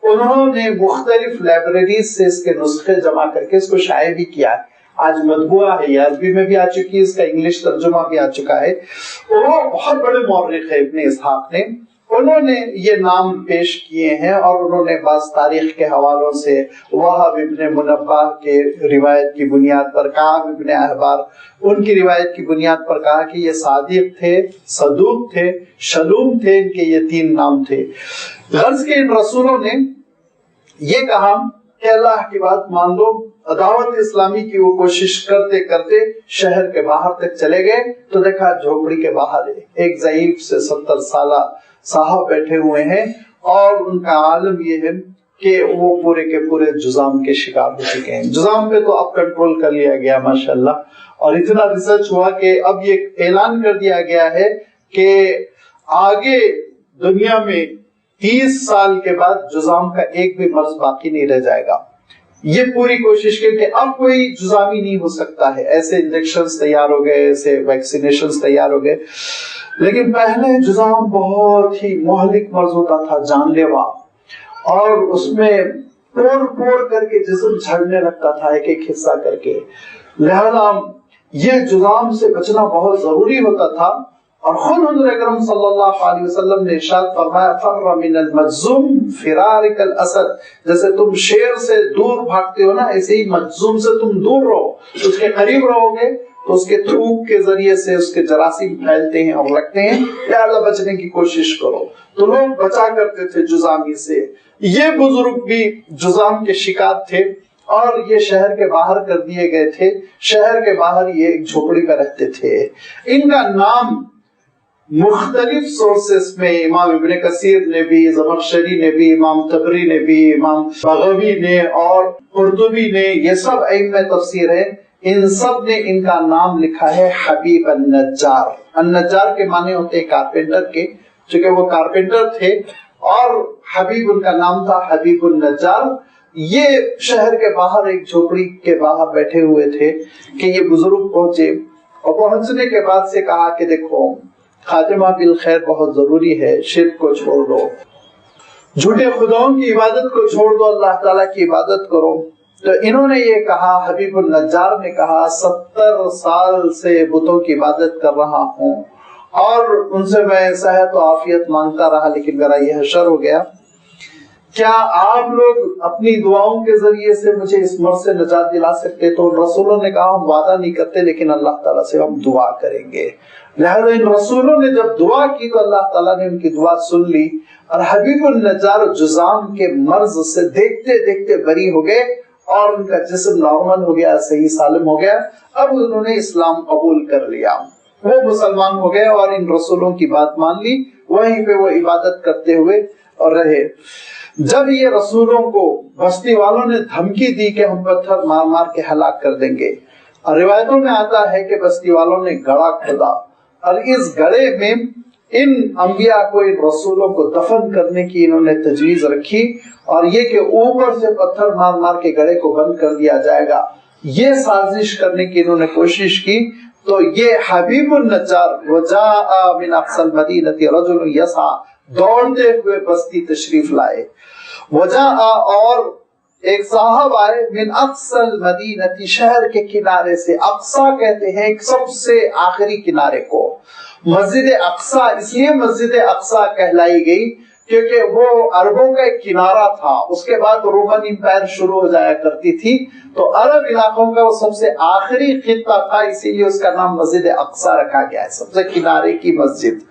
انہوں نے مختلف لائبریریز سے اس کے نسخے جمع کر کے اس کو شائع بھی کیا ہے، آج مطبوعہ ہے، یہ عربی میں بھی آ چکی ہے، اس کا انگلش ترجمہ بھی آ چکا ہے۔ وہ بہت بڑے مورخ ہیں ابن اسحاق نے، انہوں نے یہ نام پیش کیے ہیں اور انہوں نے بعض تاریخ کے حوالوں سے وہب ابن منبہ کے روایت کی بنیاد پر، کعب ابن احبار ان کی روایت کی بنیاد پر کہا کہ یہ صادق تھے، صدوق تھے، شلوم تھے، ان کے یہ 3 نام تھے۔ غرض کے ان رسولوں نے یہ کہا کہ اللہ کی بات مان لو، دعوت اسلامی کی وہ کوشش کرتے کرتے شہر کے باہر تک چلے گئے تو دیکھا جھوپڑی کے باہر ایک ضعیف سے 70 سالہ صاحب بیٹھے ہوئے ہیں، اور ان کا عالم یہ ہے کہ وہ پورے کے پورے جزام کے شکار ہو چکے ہیں۔ جزام پہ تو اب کنٹرول کر لیا گیا ماشاءاللہ، اور اتنا ریسرچ ہوا کہ اب یہ اعلان کر دیا گیا ہے کہ آگے دنیا میں 30 سال کے بعد جزام کا ایک بھی مرض باقی نہیں رہ جائے گا۔ یہ پوری کوشش کی کہ اب کوئی جزامی نہیں ہو سکتا ہے، ایسے انجیکشنز تیار ہو گئے، ایسے ویکسینیشنز تیار ہو گئے، لیکن پہلے جزام بہت ہی مہلک مرض ہوتا تھا، جان لیوا، اور اس میں پور کر کے جسم جھڑنے لگتا تھا ایک ایک حصہ کر کے، لہذا یہ جزام سے بچنا بہت ضروری ہوتا تھا۔ اور خود حضور اکرم صلی اللہ علیہ وسلم نے ارشاد فرمایا فر من المجزوم فرارک الاسد، جیسے تم شیر سے دور بھاگتے ہو نا، ایسے ہی مجزوم سے تم دور رہو، اس کے قریب رہو گے تو اس کے تھوک کے ذریعے سے اس کے جراثیم پھیلتے ہیں اور لگتے ہیں، لہذا بچنے کی کوشش کرو۔ تو لوگ بچا کرتے تھے جزامی سے، یہ بزرگ بھی جزام کے شکار تھے اور یہ شہر کے باہر کر دیے گئے تھے، شہر کے باہر یہ ایک جھوپڑی میں رہتے تھے۔ ان کا نام مختلف سورسز میں امام ابن کثیر نے بھی، زمخشری نے بھی، امام طبری نے بھی، امام بغوی نے اور قرطبی نے، یہ سب ائمہ تفسیر ہیں، ان سب نے ان کا نام لکھا ہے حبیب النجار۔ النجار کے معنی ہوتے ہیں کارپینٹر کے، چونکہ وہ کارپینٹر تھے، اور حبیب ان کا نام تھا، حبیب النجار۔ یہ شہر کے باہر ایک جھوپڑی کے باہر بیٹھے ہوئے تھے کہ یہ بزرگ پہنچے، اور پہنچنے کے بعد سے کہا کہ دیکھو خاتمہ بالخیر بہت ضروری ہے، شرک کو چھوڑ دو، جھوٹے خداؤں کی عبادت کو چھوڑ دو، اللہ تعالیٰ کی عبادت کرو۔ تو انہوں نے یہ کہا، حبیب النجار نے کہا 70 سال سے بتوں کی عبادت کر رہا ہوں اور ان سے میں صحت و عافیت مانگتا رہا، لیکن میرا یہ حشر ہو گیا، کیا آپ لوگ اپنی دعاؤں کے ذریعے سے مجھے اس مرض سے نجات دلا سکتے؟ تو رسولوں نے کہا ہم وعدہ نہیں کرتے، لیکن اللہ تعالیٰ سے ہم دعا کریں گے۔ لہذا ان رسولوں نے جب دعا کی تو اللہ تعالیٰ نے ان کی دعا سن لی، اور حبیب النجار جزام کے مرض سے دیکھتے دیکھتے بری ہو گئے اور ان کا جسم نارمل ہو گیا، صحیح سالم ہو گیا۔ اب انہوں نے اسلام قبول کر لیا، وہ مسلمان ہو گئے اور ان رسولوں کی بات مان لی، وہیں پہ وہ عبادت کرتے ہوئے اور رہے۔ جب یہ رسولوں کو بستی والوں نے دھمکی دی کہ ہم پتھر مار مار کے ہلاک کر دیں گے، اور روایتوں میں آتا ہے کہ بستی والوں نے گڑھا کھودا اور اس گڑھے میں ان انبیاء کو، ان رسولوں کو دفن کرنے کی انہوں نے تجویز رکھی، اور یہ کہ اوپر سے پتھر مار مار کے گڑھے کو بند کر دیا جائے گا، یہ سازش کرنے کی انہوں نے کوشش کی۔ تو یہ حبیب النجار وجاء من اقصى المدینہ رجل یسعى، دوڑتے ہوئے بستی تشریف لائے، وجاء اور ایک صاحب آئے، من اقصى المدینہ شہر کے کنارے سے، اقصی کہتے ہیں سب سے آخری کنارے کو، مسجد اقصی اس لیے مسجد اقصی کہلائی گئی کیونکہ وہ عربوں کا ایک کنارہ تھا، اس کے بعد رومن امپائر شروع ہو جایا کرتی تھی، تو عرب علاقوں کا وہ سب سے آخری خطہ تھا، اسی لیے اس کا نام مسجد اقصی رکھا گیا ہے، سب سے کنارے کی مسجد۔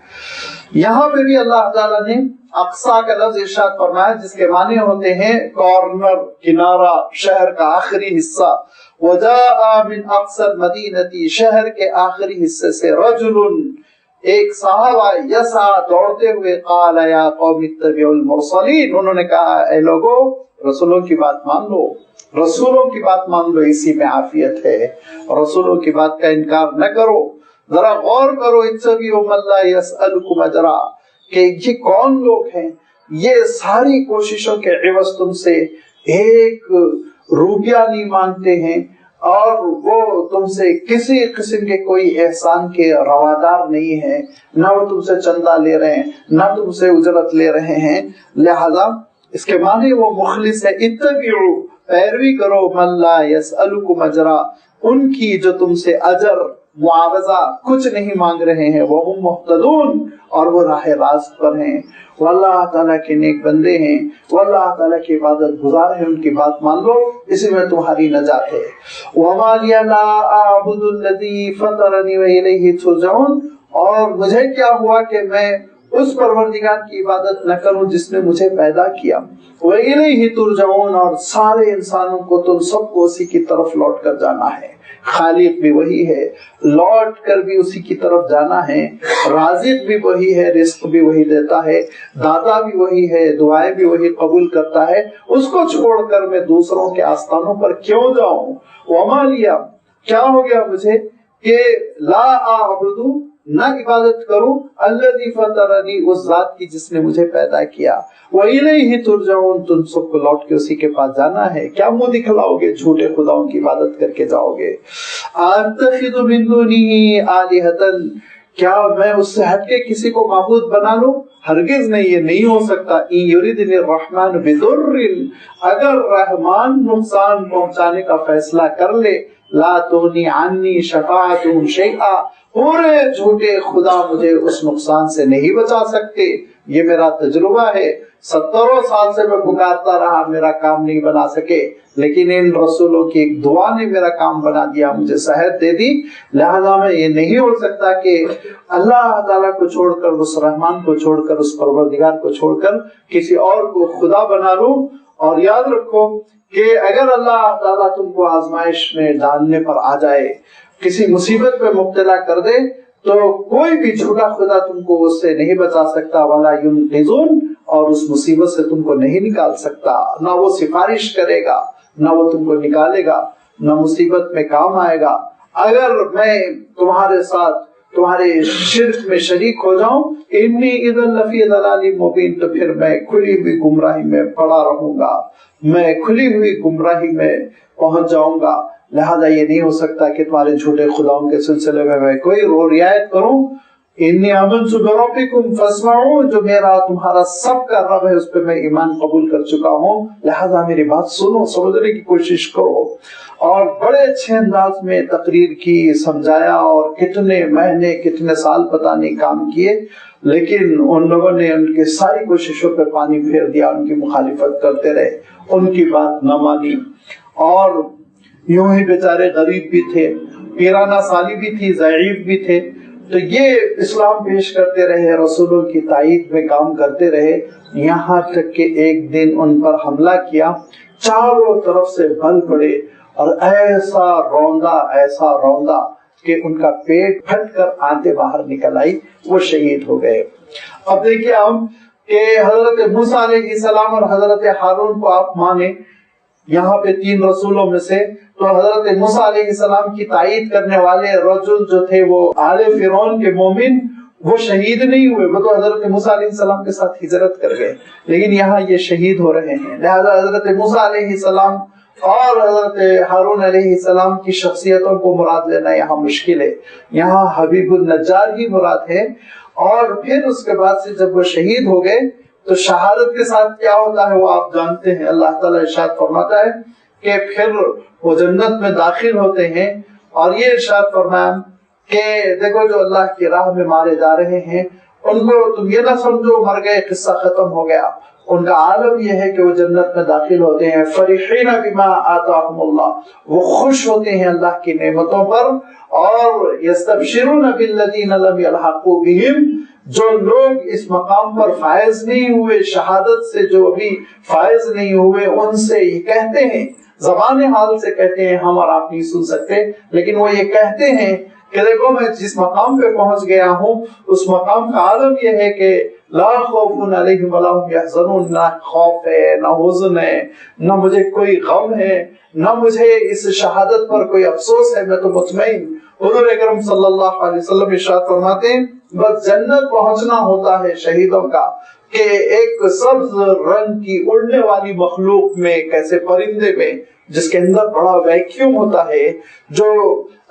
یہاں پہ بھی اللہ تعالیٰ نے اقصی کا لفظ ارشاد فرمایا، جس کے معنی ہوتے ہیں کارنر، کنارہ، شہر کا آخری حصہ۔ وجاء من اقصى المدینہ، شہر کے آخری حصے سے رجل، ایک صاحب آئے، یسعى، دوڑتے ہوئے، قال یا قوم اتبعوا المرسلین، انہوں نے کہا اے لوگو رسولوں کی بات مان لو، رسولوں کی بات مان لو، اسی میں عافیت ہے، رسولوں کی بات کا انکار نہ کرو۔ ذرا غور کرو، اتبعوا من لا يسألكم اجرا، کہ یہ کون لوگ ہیں، یہ ساری کوششوں کے عوض تم سے ایک روپیہ نہیں مانگتے ہیں، اور وہ تم سے کسی قسم کے کوئی احسان کے روادار نہیں ہیں، نہ وہ تم سے چندہ لے رہے ہیں، نہ تم سے اجرت لے رہے ہیں، لہذا اس کے معنی وہ مخلص ہے، اتبعوا، پیروی کرو، من لا یسألکم اجرا، ان کی جو تم سے اجر معاوضہ کچھ نہیں مانگ رہے ہیں، وہم مہتدون، اور وہ راہ راست پر ہیں، وہ اللہ تعالیٰ کے نیک بندے ہیں، وہ اللہ تعالیٰ کی عبادت گزار ہیں، ان کی بات مان لو، اسی میں تمہاری نجات ہے۔ وَمَا لِيَ لَا أَعْبُدُ الَّذِي فَطَرَنِي وَإِلَيْهِ تُرْجَعُونَ، اور مجھے کیا ہوا کہ میں اس پروردگار کی عبادت نہ کروں جس نے مجھے پیدا کیا، وَإِلَيْهِ تُرْجَعُونَ، اور سارے انسانوں کو تم سب کو اسی کی طرف لوٹ کر جانا ہے، خالق بھی وہی ہے، لوٹ کر بھی اسی کی طرف جانا ہے، رازق بھی وہی ہے، رزق بھی وہی دیتا ہے، داتا بھی وہی ہے، دعائیں بھی وہی قبول کرتا ہے، اس کو چھوڑ کر میں دوسروں کے آستانوں پر کیوں جاؤں؟ وما لیا، کیا ہو گیا مجھے کہ لا اعبدو، نہ عبادت کروں، الذی فطرنی، اس ذات کی جس نے مجھے پیدا کیا، وَإِلَيْهِ تُرْجَعُونَ، تم سب کو لوٹ کے اسی کے پاس جانا ہے، کیا منہ دکھلاؤ گے، جھوٹے خداؤں کی عبادت کر کے جاؤ گے؟ أَتَّخِذُ مِن دُونِهِ آلِهَةً، کیا میں اس سے ہٹ کے کسی کو معبود بنا لوں؟ ہرگز نہیں، یہ نہیں ہو سکتا۔ إِن يُرِدْنِ الرَّحْمَنُ بِضُرٍّ، اگر رحمان نقصان پہنچانے کا فیصلہ کر لے، لا تغنی عنی شفاعتهم شیئا، پورے جھوٹے خدا مجھے اس نقصان سے نہیں بچا سکتے، یہ میرا تجربہ ہے، 70 سال سے میں پکارتا رہا، میرا کام نہیں بنا سکے، لیکن ان رسولوں کی ایک دعا نے میرا کام بنا دیا، مجھے صحت دے دی، لہذا میں یہ نہیں ہو سکتا کہ اللہ تعالیٰ کو چھوڑ کر، اس رحمان کو چھوڑ کر، اس پروردگار کو چھوڑ کر کسی اور کو خدا بنا لوں۔ اور یاد رکھو کہ اگر اللہ تعالیٰ تم کو آزمائش میں ڈالنے پر آ جائے، کسی مصیبت میں مبتلا کر دے، تو کوئی بھی جھوٹا خدا تم کو اس سے نہیں بچا سکتا، ولا ينقذون، اور اس مصیبت سے تم کو نہیں نکال سکتا، نہ وہ سفارش کرے گا، نہ وہ تم کو نکالے گا، نہ مصیبت میں کام آئے گا۔ اگر میں تمہارے ساتھ تمہارے شرک میں شریک ہو جاؤں، انی اذا لفی ضلال مبین، تو پھر میں کھلی ہوئی گمراہی میں پڑا رہوں گا، میں کھلی ہوئی گمراہی میں پہنچ جاؤں گا، لہذا یہ نہیں ہو سکتا کہ تمہارے جھوٹے خداؤں کے سلسلے میں کوئی رعایت کروں۔ انی آمنت بربکم فاسمعون، جو میرا تمہارا سب کا رب ہے اس پہ میں ایمان قبول کر چکا ہوں، لہذا میری بات سنو، سمجھنے کی کوشش کرو۔ اور بڑے اچھے انداز میں تقریر کی، سمجھایا، اور کتنے مہینے کتنے سال پتہ نہیں کام کیے، لیکن ان لوگوں نے ان کی ساری کوششوں پہ پانی پھیر دیا، ان کی مخالفت کرتے رہے، ان کی بات نہ مانی، اور یوں ہی بیچارے غریب بھی تھے، پیرانہ سالی بھی تھی، ضعیف بھی تھے، تو یہ اسلام پیش کرتے رہے، رسولوں کی تائید میں کام کرتے رہے، یہاں تک کہ ایک دن ان پر حملہ کیا، چاروں طرف سے بل پڑے، اور ایسا روندا کہ ان کا پیٹ پھٹ کر آنتیں باہر نکل آئی، وہ شہید ہو گئے۔ اب دیکھیے ہم کہ حضرت موسیٰ علیہ السلام اور حضرت ہارون کو آپ مانیں، یہاں پہ 3 رسولوں میں سے تو حضرت موسیٰ علیہ السلام کی تائید کرنے والے رجل جو تھے وہ آل فرعون کے مومن، وہ شہید نہیں ہوئے، وہ تو حضرت موسیٰ علیہ السلام کے ساتھ ہجرت کر گئے، لیکن یہاں یہ شہید ہو رہے ہیں، لہذا حضرت موسیٰ علیہ السلام اور حضرت ہارون علیہ السلام کی شخصیتوں کو مراد لینا یہاں مشکل ہے، یہاں حبیب النجار ہی مراد ہے۔ اور پھر اس کے بعد سے جب وہ شہید ہو گئے تو شہادت کے ساتھ کیا ہوتا ہے وہ آپ جانتے ہیں، اللہ تعالیٰ ارشاد فرماتا ہے کہ پھر وہ جنت میں داخل ہوتے ہیں، اور یہ ارشاد فرمایا کہ دیکھو جو اللہ کی راہ میں مارے جا رہے ہیں ان کو تم یہ نہ سمجھو مر گئے قصہ ختم ہو گیا، ان کا عالم یہ ہے کہ وہ جنت میں داخل ہوتے ہیں۔ فرحین بما آتاہم اللہ، وہ خوش ہوتے ہیں اللہ کی نعمتوں پر، اور یستبشرون بالذین لم یلحقوا بہم، جو لوگ اس مقام پر فائز نہیں ہوئے، شہادت سے جو ابھی فائز نہیں ہوئے، ان سے یہ کہتے ہیں، زبان حال سے کہتے ہیں، ہم اور آپ نہیں سن سکتے، لیکن وہ یہ کہتے ہیں کہ دیکھو میں جس مقام پہ پہنچ گیا ہوں اس مقام کا عالم یہ ہے کہ لا خوف علیہم ولا هم یحزنون، نہ خوف ہے، نہ حزن ہے، نہ مجھے کوئی غم ہے، نہ مجھے اس شہادت پر کوئی افسوس ہے، میں تو مطمئن۔ حضور اکرم صلی اللہ علیہ وسلم ارشاد فرماتے ہیں بس جنت پہنچنا ہوتا ہے شہیدوں کا کہ ایک سبز رنگ کی اڑنے والی مخلوق میں، کیسے پرندے میں جس کے اندر بڑا ویکیوم ہوتا ہے، جو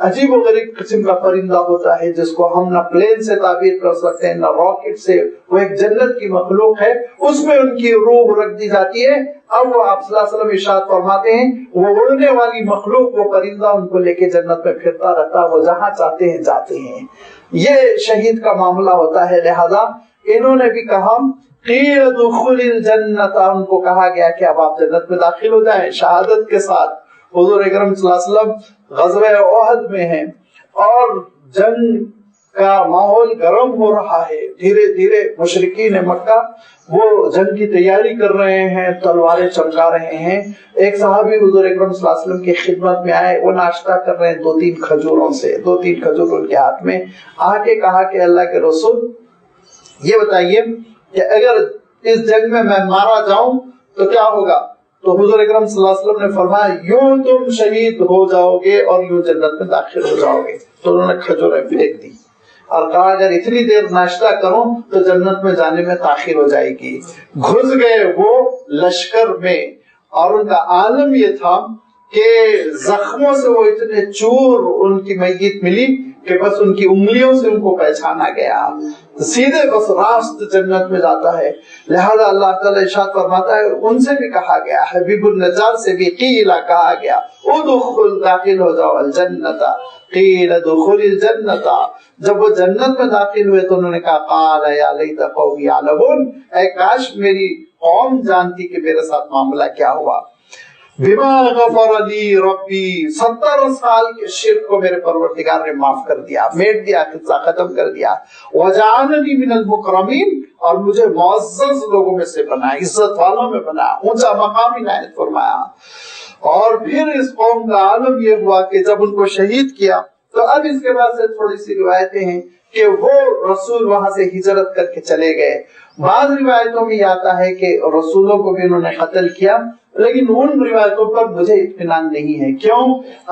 عجیب و غریب قسم کا پرندہ ہوتا ہے جس کو ہم نہ پلین سے تعبیر کر سکتے ہیں نہ راکٹ سے، وہ ایک جنت کی مخلوق ہے، اس میں ان کی روح رکھ دی جاتی ہے۔ اب وہ آپ صلی اللہ علیہ وسلم ارشاد فرماتے ہیں وہ اڑنے والی مخلوق، وہ پرندہ ان کو لے کے جنت میں پھرتا رہتا، وہ جہاں چاہتے ہیں جاتے ہیں۔ یہ شہید کا معاملہ ہوتا ہے۔ لہذا انہوں نے بھی کہا قیل ادخل الجنت، ان کو کہا گیا کہ اب آپ جنت میں داخل ہو جائیں شہادت کے ساتھ۔ حضور اکرم صلی اللہ علیہ وسلم غزوہ احد میں ہیں اور جنگ کا ماحول گرم ہو رہا ہے، دھیرے دھیرے مشرکین مکہ وہ جنگ کی تیاری کر رہے ہیں، تلواریں چمکا رہے ہیں۔ ایک صحابی حضور اکرم صلی اللہ علیہ وسلم کی خدمت میں آئے، وہ ناشتہ کر رہے ہیں 2-3 کھجوروں سے، 2-3 کھجور ان کے ہاتھ میں، آ کے کہا کہ اللہ کے رسول یہ بتائیے کہ اگر اس جنگ میں مارا جاؤں تو کیا ہوگا؟ تو حضور اکرم صلی اللہ علیہ وسلم نے فرمایا یوں تم شہید ہو جاؤ گے اور یوں جنت میں داخل ہو جاؤ گے۔ تو انہوں نے کھجوریں پھینک دی اور کہا اگر اتنی دیر ناشتہ کروں تو جنت میں جانے میں تاخیر ہو جائے گی۔ گھس گئے وہ لشکر میں، اور ان کا عالم یہ تھا کہ زخموں سے وہ اتنے چور ان کی میت ملی کہ بس ان کی انگلیوں سے ان کو پہچانا گیا، سیدھے بس راست جنت میں جاتا ہے۔ لہذا اللہ تعالیٰ ارشاد فرماتا ہے ان سے بھی کہا گیا، حبیب النجار سے بھی قیلا کہا گیا ادخل، داخل ہو جاؤ الجنت، قیل ادخل الجنت۔ جب وہ جنت میں داخل ہوئے تو انہوں نے کہا قال یا لیت قومی یعلمون، اے کاش میری قوم جانتی کہ میرے ساتھ معاملہ کیا ہوا۔ بما غفر لی ربی، 70 سال کے شرک کو میرے پروردگار نے معاف کر دیا، میٹ دیا، قصہ ختم کر دیا۔ وجعلنی من المکرمین، اور مجھے معزز لوگوں میں سے بنایا، عزت والوں میں بنایا، اونچا مقام عنایت فرمایا۔ اور پھر اس قوم کا عالم یہ ہوا کہ جب ان کو شہید کیا تو اب اس کے بعد سے تھوڑی سی روایتیں ہیں کہ وہ رسول وہاں سے ہجرت کر کے چلے گئے۔ بعض روایتوں میں یہ آتا ہے کہ رسولوں کو بھی انہوں نے قتل کیا، لیکن ان روایتوں پر مجھے اطمینان نہیں ہے۔ کیوں؟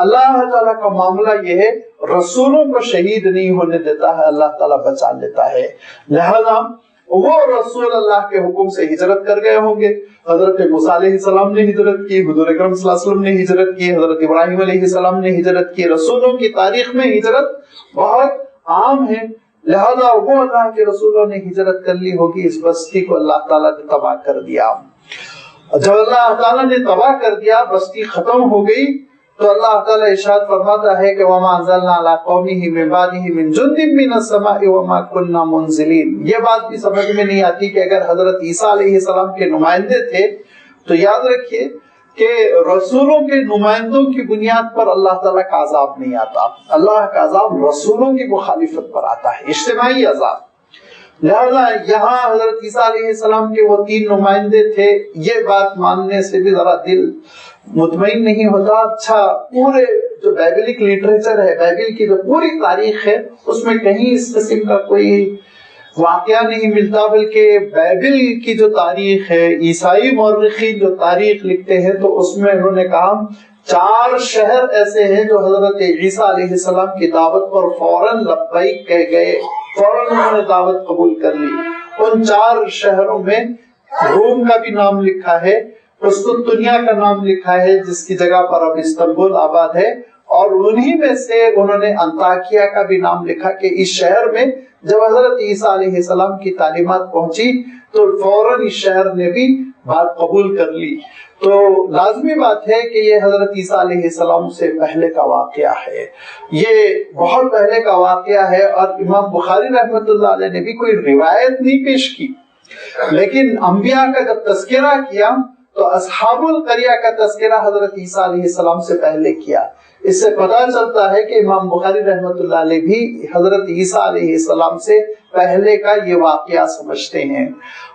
اللہ تعالیٰ کا معاملہ یہ ہے رسولوں کو شہید نہیں ہونے دیتا ہے، اللہ تعالیٰ بچا لیتا ہے۔ لہذا وہ رسول اللہ کے حکم سے ہجرت کر گئے ہوں گے۔ حضرت موسیٰ علیہ السلام نے ہجرت کی، حضور اکرم صلی اللہ علیہ وسلم نے ہجرت کی، حضرت ابراہیم علیہ السلام نے ہجرت کی۔ رسولوں کی تاریخ میں ہجرت بہت عام ہے، لہذا وہ اللہ کے رسولوں نے ہجرت کر لی ہوگی، اس بستی کو اللہ تعالیٰ نے تباہ کر دیا۔ جب اللہ تعالیٰ نے تباہ کر دیا، بستی ختم ہو گئی، تو اللہ تعالیٰ ارشاد فرماتا ہے کہ وَمَا أَنزَلْنَا عَلَىٰ قَوْمِهِ مِن بَعْدِهِ مِن جُندٍ مِّنَ السَّمَاءِ وَمَا كُنَّا مُنزِلِينَ۔ یہ بات بھی سمجھ میں نہیں آتی کہ اگر حضرت عیسیٰ علیہ السلام کے نمائندے تھے تو یاد رکھیے کہ رسولوں کے نمائندوں کی بنیاد پر اللہ تعالیٰ کا عذاب نہیں آتا، اللہ کا عذاب رسولوں کی مخالفت پر آتا ہے، اجتماعی عذاب۔ لہذا یہاں حضرت عیسیٰ علیہ السلام کے وہ 3 نمائندے تھے، یہ بات ماننے سے بھی ذرا دل مطمئن نہیں ہوتا۔ اچھا، پورے جو بائبلک لٹریچر ہے، بائبل کی جو پوری تاریخ ہے، اس میں کہیں اس قسم کا کوئی واقعہ نہیں ملتا، بلکہ بائبل کی جو تاریخ ہے، عیسائی مورخین جو تاریخ لکھتے ہیں تو اس میں انہوں نے کہا 4 شہر ایسے ہیں جو حضرت عیسیٰ علیہ السلام کی دعوت پر فوراً لبیک کہہ گئے، فوراً انہوں نے دعوت قبول کر لی۔ ان 4 شہروں میں روم کا بھی نام لکھا ہے، قسطنطنیہ کا نام لکھا ہے جس کی جگہ پر اب استنبول آباد ہے، اور انہی میں سے انہوں نے انطاکیہ کا بھی نام لکھا کہ اس شہر میں جب حضرت عیسیٰ علیہ السلام کی تعلیمات پہنچی تو فوراً اس شہر نے بھی بات قبول کر لی. تو لازمی بات ہے کہ یہ حضرت عیسیٰ علیہ السلام سے پہلے کا واقعہ ہے, یہ بہت پہلے کا واقعہ ہے. اور امام بخاری رحمۃ اللہ علیہ نے بھی کوئی روایت نہیں پیش کی, لیکن انبیاء کا جب تذکرہ کیا تو اصحاب القریہ کا تذکرہ حضرت عیسیٰ علیہ السلام سے پہلے کیا. اس سے پتہ چلتا ہے کہ امام بخاری رحمۃ اللہ علیہ بھی حضرت عیسیٰ علیہ السلام سے پہلے کا یہ واقعہ سمجھتے ہیں.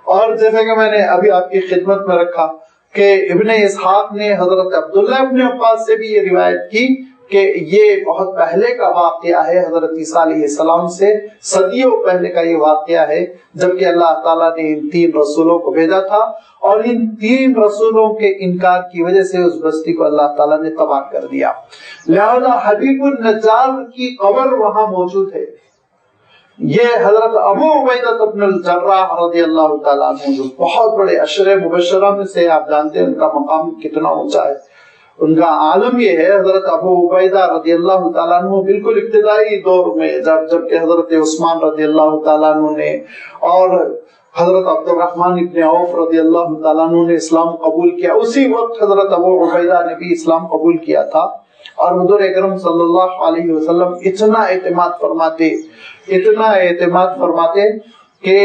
اور جیسے کہ میں نے ابھی آپ کی خدمت میں رکھا کہ ابن اسحاق نے حضرت عبداللہ ابن عباس سے بھی یہ روایت کی کہ یہ بہت پہلے کا واقعہ ہے, حضرت عیسیٰ علیہ السلام سے صدیوں پہلے کا یہ واقعہ ہے, جبکہ اللہ تعالیٰ نے ان 3 رسولوں کو بھیجا تھا اور ان 3 رسولوں کے انکار کی وجہ سے اس بستی کو اللہ تعالیٰ نے تباہ کر دیا. لہذا حبیب النجار کی قبر وہاں موجود ہے. یہ حضرت ابو عبیدہ بن الجراح رضی اللہ تعالیٰ عنہ جو بہت بڑے عشرے مبشرہ میں سے, آپ جانتے ہیں ان کا مقام کتنا اونچا ہے, ان کا عالم یہ ہے. حضرت ابو عبیدہ رضی اللہ تعالیٰ عنہ بالکل ابتدائی دور میں جبکہ حضرت عثمان رضی اللہ تعالیٰ عنہ نے اور حضرت عبد الرحمن ابن عوف رضی اللہ تعالیٰ عنہ نے اسلام قبول کیا, اسی وقت حضرت ابو عبیدہ نے بھی اسلام قبول کیا تھا. اور حضور اکرم صلی اللہ علیہ وسلم اتنا اعتماد فرماتے کہ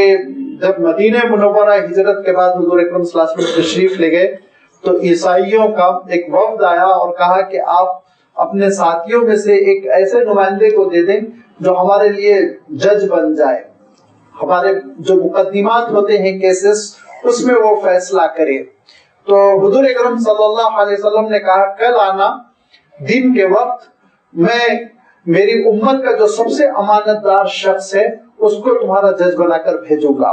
جب مدینہ منورہ ہجرت کے بعد حضور اکرم صلی اللہ علیہ وسلم تشریف لے گئے تو عیسائیوں کا ایک وفد آیا اور کہا کہ آپ اپنے ساتھیوں میں سے ایک ایسے نمائندے کو دے دیں جو ہمارے لیے جج بن جائے, ہمارے جو مقدمات ہوتے ہیں کیسز اس میں وہ فیصلہ کرے. تو حضور اکرم صلی اللہ علیہ وسلم نے کہا کل آنا دن کے وقت, میں میری امت کا جو سب سے امانت دار شخص ہے اس کو تمہارا جج بنا کر بھیجوں گا.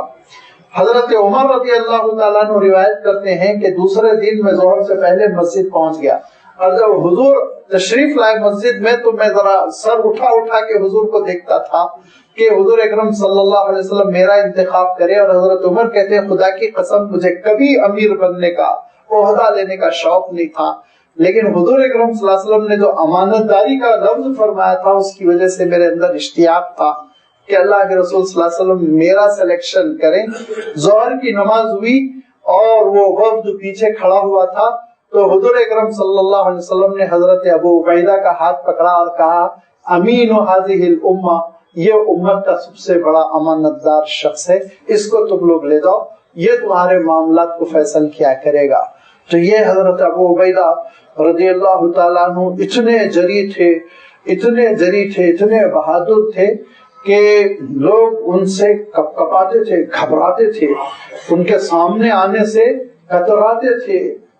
حضرت عمر رضی اللہ تعالیٰ عنہ روایت کرتے ہیں کہ دوسرے دن میں ظہر سے پہلے مسجد پہنچ گیا, اور جب حضور تشریف لائے مسجد میں تو میں ذرا سر اٹھا کے حضور کو دیکھتا تھا کہ حضور اکرم صلی اللہ علیہ وسلم میرا انتخاب کرے. اور حضرت عمر کہتے ہیں خدا کی قسم مجھے کبھی امیر بننے کا, عہدہ لینے کا شوق نہیں تھا, لیکن حضور اکرم صلی اللہ علیہ وسلم نے جو امانت داری کا لفظ فرمایا تھا اس کی وجہ سے میرے اندر اشتیاق تھا کہ اللہ کے رسول صلی اللہ علیہ وسلم میرا سلیکشن کریں. ظہر کی نماز ہوئی اور وہ وفد پیچھے کھڑا ہوا تھا تو حضور اکرم صلی اللہ علیہ وسلم نے حضرت ابو عبیدہ کا ہاتھ پکڑا اور کہا امین هذه الامہ, یہ امت کا سب سے بڑا امانت دار شخص ہے, اس کو تم لوگ لے جاؤ, یہ تمہارے معاملات کو فیصل کیا کرے گا. تو یہ حضرت ابو عبیدہ رضی اللہ تعالیٰ عنہ اتنے جری تھے, اتنے بہادر تھے کہ لوگ ان سے کپاتے تھے, گھبراتے تھے, ان کے سامنے آنے سے کتراتے تھے.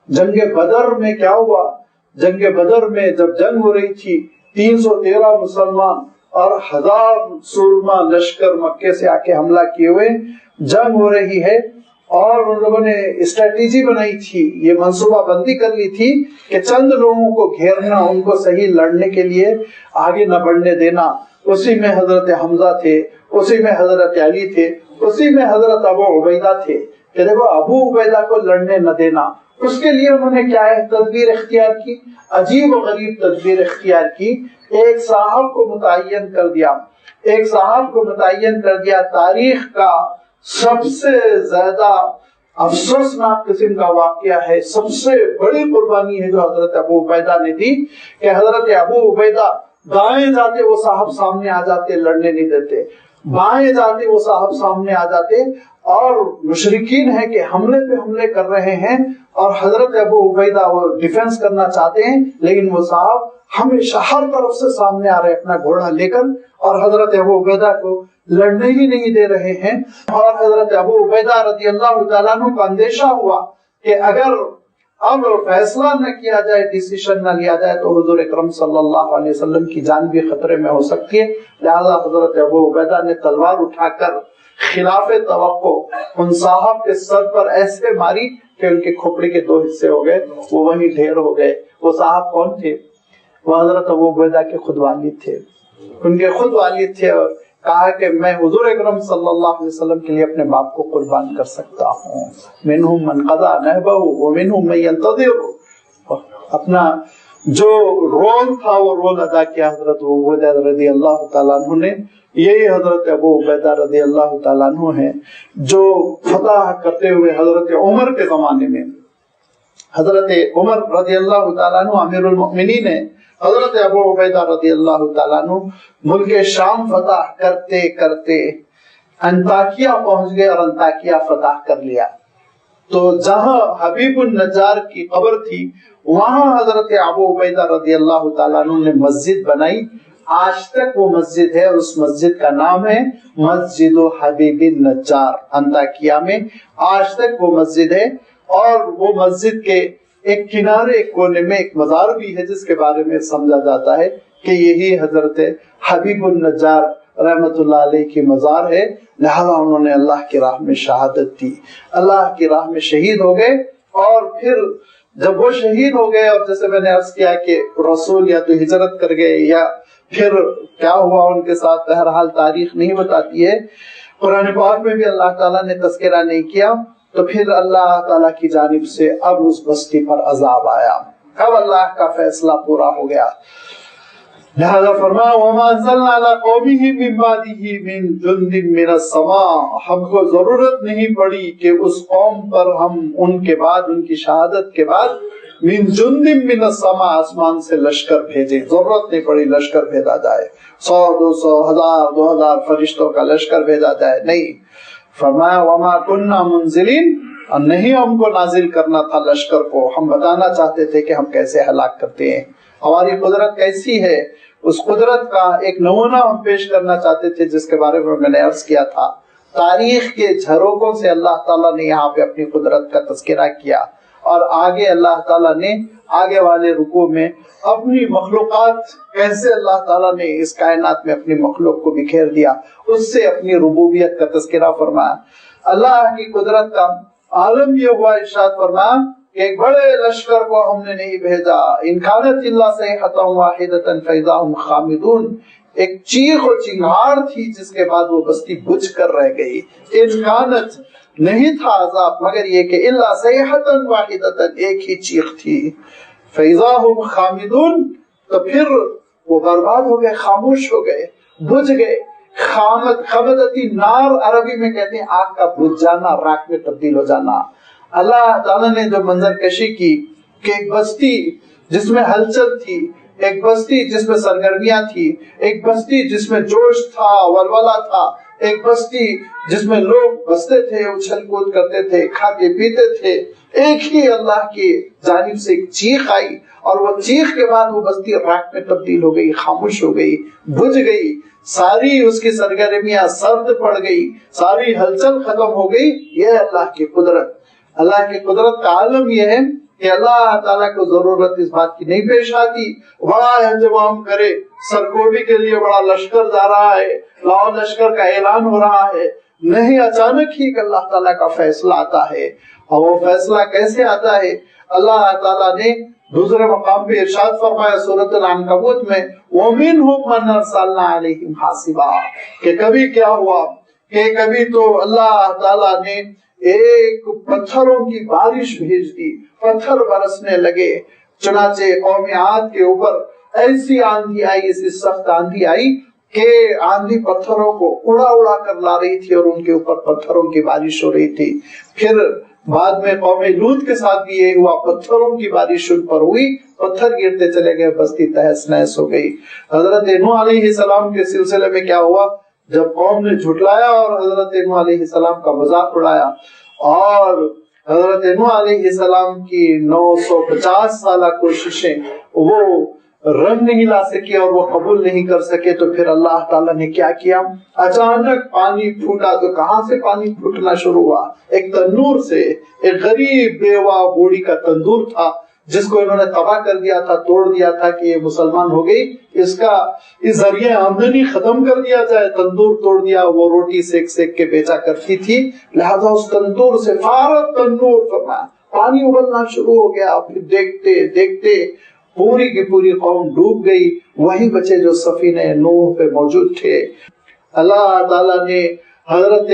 جنگ بدر میں کیا ہوا, جنگ بدر میں جب جنگ ہو رہی تھی 313 مسلمان اور 1000 سرما لشکر مکے سے آ کے حملہ کیے ہوئے, جنگ ہو رہی ہے اور ان لوگوں نے اسٹریٹجی بنائی تھی, یہ منصوبہ بندی کر لی تھی کہ چند لوگوں کو گھیرنا, ان کو صحیح لڑنے کے لیے آگے نہ بڑھنے دینا. اسی میں حضرت حمزہ تھے, اسی میں حضرت علی تھے, اسی میں حضرت ابو عبیدہ تھے کہ دیکھو ابو عبیدہ کو لڑنے نہ دینا. اس کے لیے انہوں نے کیا ہے تدبیر اختیار کی, عجیب و غریب تدبیر اختیار کی. ایک صاحب کو متعین کر دیا, تاریخ کا سب سے زیادہ افسوسناک قسم کا واقعہ ہے, سب سے بڑی قربانی ہے جو حضرت ابو عبیدہ نے دی کہ حضرت ابو عبیدہ دائیں جاتے وہ صاحب سامنے آ جاتے, لڑنے نہیں دیتے, بائیں جاتے وہ صاحب سامنے آ جاتے اور مشرکین ہے کہ حملے پہ حملے کر رہے ہیں اور حضرت ابو عبیدہ وہ ڈیفنس کرنا چاہتے ہیں, لیکن وہ صاحب ہمیشہ ہر طرف سے سامنے آ رہے اپنا گھوڑا لے کر اور حضرت ابو عبیدہ کو لڑنے ہی نہیں دے رہے ہیں. اور حضرت ابو عبیدہ رضی اللہ تعالیٰ عنہ کو اندیشہ ہوا کہ اگر اب فیصلہ نہ کیا جائے, ڈیسیشن نہ لیا جائے تو حضور اکرم صلی اللہ علیہ وسلم کی جان بھی خطرے میں ہو سکتی ہے. لہذا حضرت ابو عبیدہ نے تلوار اٹھا کر خلاف توقع ان صاحب کے سر پر ایسے ماری کہ ان کے کھوپڑی کے 2 حصے ہو گئے, وہ وہیں ڈھیر ہو گئے. وہ صاحب کون تھے؟ وہ حضرت ابو عبیدہ کے خود والد تھے, ان کے خود والد تھے. اور کہا کہ میں حضور اکرم صلی اللہ علیہ وسلم کے لیے اپنے باپ کو قربان کر سکتا ہوں. منہم من قضا نہبہ ومنہم من ينتظر, اپنا جو رول تھا وہ رول ادا کیا حضرت ابو عبیدہ رضی اللہ تعالیٰ عنہ نے. یہی حضرت ابو عبیدہ رضی اللہ تعالیٰ عنہ ہیں جو فتح کرتے ہوئے حضرت عمر کے زمانے میں، حضرت عمر رضی اللہ تعالیٰ عنہ امیر المؤمنین ہیں، حضرت ابو عبیدہ رضی اللہ تعالیٰ عنہ ملک شام فتح کرتے کرتے انطاکیہ پہنچ گئے اور انطاکیہ فتح کر لیا. تو جہاں حبیب النجار کی قبر تھی وہاں حضرت ابو عبیدہ رضی اللہ تعالیٰ عنہ نے مسجد بنائی. آج تک وہ مسجد ہے، اس مسجد کا نام ہے مسجد حبیب النجار انطاکیہ میں. آج تک وہ مسجد ہے اور وہ مسجد کے ایک کنارے ایک کونے میں ایک مزار بھی ہے جس کے بارے میں سمجھا جاتا ہے کہ یہی حضرت حبیب النجار رحمت اللہ علیہ کی مزار ہے. لہذا انہوں نے اللہ کی راہ میں شہادت دی، اللہ کی راہ میں شہید ہو گئے. اور پھر جب وہ شہید ہو گئے اور جیسے میں نے عرض کیا کہ رسول یا تو ہجرت کر گئے یا پھر کیا ہوا ان کے ساتھ، بہرحال تاریخ نہیں بتاتی ہے. قرآن پاک میں بھی اللہ تعالیٰ نے تذکرہ نہیں کیا. تو پھر اللہ تعالیٰ کی جانب سے اب اس بستی پر عذاب آیا، اب اللہ کا فیصلہ پورا ہو گیا. لہذا فرمایا وَمَا أَنزَلْنَا عَلَىٰ قَوْمِهِ مِن بَعْدِهِ مِن جُندٍ مِّنَ السَّمَاءِ. ہم کو ضرورت نہیں پڑی کہ اس قوم پر ہم ان کے بعد، ان کی شہادت کے بعد، من جندٍ مِّنَ السَّمَاءِ آسمان سے لشکر بھیجے. ضرورت نہیں پڑی لشکر بھیجا جائے، 100 200 1000 2000 فرشتوں کا لشکر بھیجا جائے، نہیں. فرمایا وَمَا كُنَّا مُنزِلِينَ، اور نہیں ہم کو نازل کرنا تھا لشکر کو، ہم بتانا چاہتے تھے کہ ہم کیسے ہلاک کرتے ہیں، ہماری قدرت کیسی ہے. اس قدرت کا ایک نمونہ ہم پیش کرنا چاہتے تھے جس کے بارے میں نے عرض کیا تھا. تاریخ کے جھروکوں سے اللہ تعالیٰ نے یہاں پہ اپنی قدرت کا تذکرہ کیا اور آگے اللہ تعالیٰ نے آگے والے رکوع میں اپنی مخلوقات کیسے اللہ تعالیٰ نے اس کائنات میں اپنی مخلوق کو بکھیر دیا، اس سے اپنی ربوبیت کا تذکرہ فرمایا. اللہ کی قدرت کا عالم یہ ہوا، ارشاد فرمایا کہ ایک بڑے لشکر کو ہم نے نہیں بھیجا. ان کانت الا صیحۃ واحدۃ فاذا هم خامدون. ایک چیخ و چنگھاڑ تھی جس کے بعد وہ بستی بجھ کر رہ گئی. ان کانت نہیں تھا عذاب مگر یہ کہ الا صیحۃ واحدۃ، ایک ہی چیخ تھی. فاذا هم خامدون، تو پھر وہ برباد ہو گئے، خاموش ہو گئے، بجھ گئے. خمدتی نار عربی میں کہتے ہیں آگ کا بجھ جانا، راکھ میں تبدیل ہو جانا. اللہ تعالیٰ نے جو منظر کشی کی کہ ایک بستی جس میں ہلچل تھی، ایک بستی جس میں سرگرمیاں تھی، ایک بستی جس میں جوش تھا، ولولہ تھا، ایک بستی جس میں لوگ بستے تھے، اچھل کود کرتے تھے، کھاتے پیتے تھے. ایک ہی اللہ کی جانب سے ایک چیخ آئی اور وہ چیخ کے بعد وہ بستی راکھ میں تبدیل ہو گئی، خاموش ہو گئی، بجھ گئی. ساری اس کی سرگرمیاں سرد پڑ گئی، ساری ہلچل ختم ہو گئی. یہ اللہ کی قدرت. اللہ کی قدرت کا عالم یہ ہے کہ اللہ تعالیٰ کو ضرورت اس بات کی نہیں پیش آتی بڑا انتظام کرے، سرکوبی کے لیے بڑا لشکر جا رہا ہے، لاؤ لشکر کا اعلان ہو رہا ہے. نہیں، اچانک ہی کہ اللہ تعالیٰ کا فیصلہ آتا ہے. اور وہ فیصلہ کیسے آتا ہے؟ اللہ تعالیٰ نے دوسرے مقام پہ ارشاد فرمایا سورۃ العنکبوت میں وَمِنْهُمْ مَنْ أَرْسَلْنَا عَلَيْهِمْ حَاصِبًا، کہ کبھی کیا ہوا کہ کبھی تو اللہ تعالیٰ نے ایک پتھروں کی بارش بھیج دی، پتھر برسنے لگے. چنانچہ قوم عاد کے اوپر ایسی آندھی آئی، ایسی سخت آندھی آئی کہ آندھی پتھروں کو اڑا اڑا کر لا رہی تھی اور ان کے اوپر پتھروں کی بارش ہو رہی تھی. پھر بعد میں قوم لوط کے ساتھ بھی یہ ہوا، پتھروں کی بارش ان پر ہوئی، پتھر گرتے چلے گئے، بستی تہس نہس ہو گئی. حضرت نوح علیہ السلام کے سلسلے میں کیا ہوا؟ جب قوم نے جھٹلایا اور حضرت نوح علیہ السلام کا مذاق اڑایا اور حضرت نوح علیہ السلام کی 950 سالہ کوششیں وہ رنگ نہیں لا سکے اور وہ قبول نہیں کر سکے، تو پھر اللہ تعالیٰ نے کیا کیا؟ اچانک پانی پھوٹا. تو کہاں سے پانی پھوٹنا شروع ہوا؟ ایک تندور سے. ایک غریب بیوہ بوڑھی کا تندور تھا جس کو انہوں نے تباہ کر دیا تھا، توڑ دیا تھا کہ یہ مسلمان ہو گئی، اس ذریعے آمدنی ختم کر دیا جائے. تندور توڑ دیا، وہ روٹی سیک سیک کے بیچا کرتی تھی، لہذا اس تندور سے فارغ تندور فرمایا، پانی ابلنا شروع ہو گیا. پھر دیکھتے دیکھتے پوری کی پوری قوم ڈوب گئی، وہی بچے جو سفینہ نوح پہ موجود تھے. اللہ تعالیٰ نے حضرت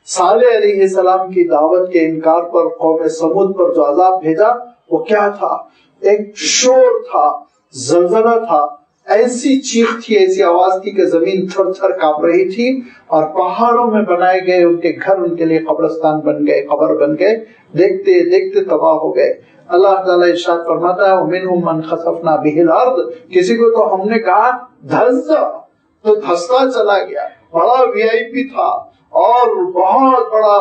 صالح علیہ السلام کی دعوت کے انکار پر قوم سمود پر جو عذاب بھیجا وہ کیا تھا؟ ایک شور تھا، زلزلہ تھا، ایسی چیخ تھی، ایسی آواز تھی کہ زمین تھر تھر کانپ رہی تھی، اور پہاڑوں میں بنائے گئے ان کے گھر ان کے لیے قبرستان بن گئے، قبر بن گئے، دیکھتے دیکھتے تباہ ہو گئے۔ اللہ تعالیٰ ارشاد فرماتا ہے وَمِنْهُمْ مَنْ خَسَفْنَا بِهِ الْأَرْضِ، کسی کو تو ہم نے کہا دھس جا تو دھستا چلا گیا، بڑا وی آئی پی تھا اور بہت بڑا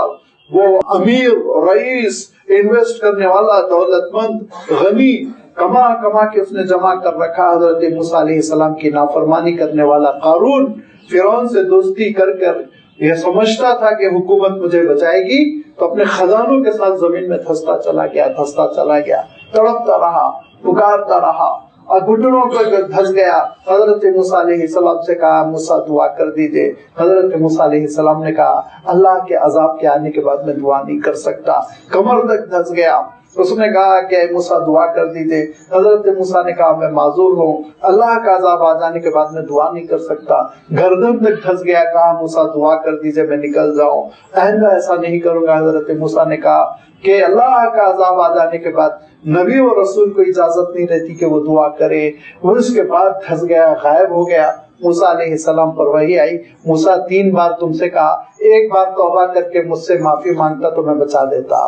وہ امیر، رئیس، انویسٹ کرنے والا، دولت مند، غنی، کما کما کے اس نے جمع کر رکھا۔ حضرت موسیٰ علیہ السلام کی نافرمانی کرنے والا قارون فرعون سے دوستی کر کر یہ سمجھتا تھا کہ حکومت مجھے بچائے گی، تو اپنے خزانوں کے ساتھ زمین میں دھستا چلا گیا، دھستا چلا گیا، تڑپتا رہا، پکارتا رہا اور گھٹنوں پر دھس گیا۔ حضرت موسیٰ علیہ السلام سے کہا موسیٰ دعا کر دیجئے۔ حضرت موسیٰ علیہ السلام نے کہا اللہ کے عذاب کے آنے کے بعد میں دعا نہیں کر سکتا، کمر تک دھس گیا۔ اس نے کہا کہ اے موسیٰ دعا کر دیجئے۔ حضرت موسیٰ نے کہا میں معذور ہوں، اللہ کا عذاب آ جانے کے بعد میں دعا نہیں کر سکتا، گردن تک دھس گیا۔ کہا موسیٰ دعا کر دیجئے میں نکل جاؤں، آئندہ ایسا نہیں کروں گا۔ حضرت موسیٰ نے کہا کہ اللہ کا عذاب آ جانے کے بعد نبی و رسول کو اجازت نہیں رہتی کہ وہ دعا کرے۔ وہ اس کے بعد دھس گیا، غائب ہو گیا۔ موسیٰ علیہ السلام پر وحی آئی، موسیٰ 3 بار تم سے کہا، ایک بار توبہ کر کے مجھ سے معافی مانگتا تو میں بچا دیتا۔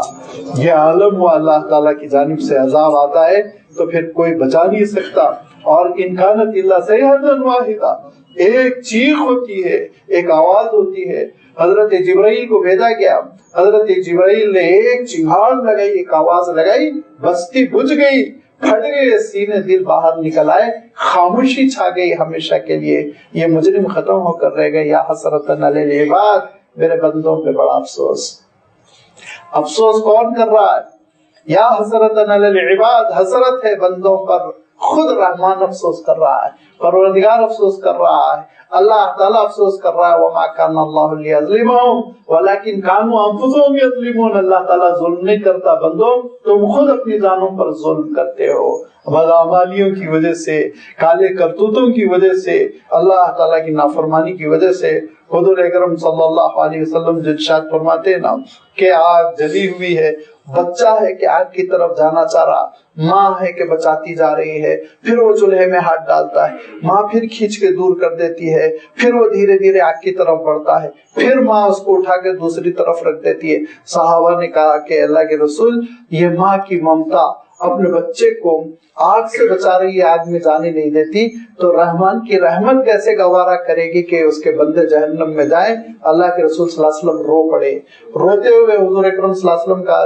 یہ عالم و اللہ تعالیٰ کی جانب سے عذاب آتا ہے تو پھر کوئی بچا نہیں سکتا۔ اور ان کانت الا صیحۃ واحدہ، ایک چیخ ہوتی ہے، ایک آواز ہوتی ہے۔ حضرت جبرائیل کو بھیجا گیا، حضرت جبرائیل نے ایک چنگھاڑ لگائی، ایک آواز لگائی، بستی بجھ گئی، پھٹ گئے سینے، دل باہر نکل آئے، خاموشی چھا گئی ہمیشہ کے لیے۔ یہ مجرم ختم ہو کر رہ گئے۔ یا حسرۃ علی العباد، میرے بندوں پہ بڑا افسوس۔ افسوس کون کر رہا ہے؟ یا حسرۃ علی العباد، حسرت ہے بندوں پر، خود رحمان افسوس کر رہا ہے، پروردگار افسوس کر رہا ہے، اللہ تعالیٰ افسوس کر رہا ہے۔ وما کان اللہ لیظلمہم ولکن کانوا انفسہم یظلمون، اللہ تعالیٰ ظلم نہیں کرتا، بندوں تم خود اپنی جانوں پر ظلم کرتے ہو، بدعمالیوں کی وجہ سے، کالے کرتوتوں کی وجہ سے، اللہ تعالیٰ کی نافرمانی کی وجہ سے۔ حضور اکرم صلی اللہ علیہ وسلم جو ارشاد فرماتے ہیں نا کہ آگ جلی ہوئی ہے، بچہ ہے کہ آگ کی طرف جانا چاہ رہا، ماں ہے کہ بچاتی جا رہی ہے، پھر وہ چولہے میں ہاتھ ڈالتا ہے، ماں پھر کھینچ کے دور کر دیتی ہے، پھر وہ دھیرے دھیرے آگ کی طرف بڑھتا ہے، پھر ماں اس کو اٹھا کے دوسری طرف رکھ دیتی ہے۔ صحابہ نے کہا کہ اللہ کے رسول، یہ ماں کی ممتا اپنے بچے کو آگ سے بچا رہی ہے، آگ میں جانے نہیں دیتی، تو رحمان کی رحمت کیسے گوارا کرے گی کہ اس کے بندے جہنم میں جائیں؟ اللہ کے رسول صلی اللہ علیہ وسلم رو پڑے، روتے ہوئے حضور اکرم صلی اللہ علیہ وسلم کا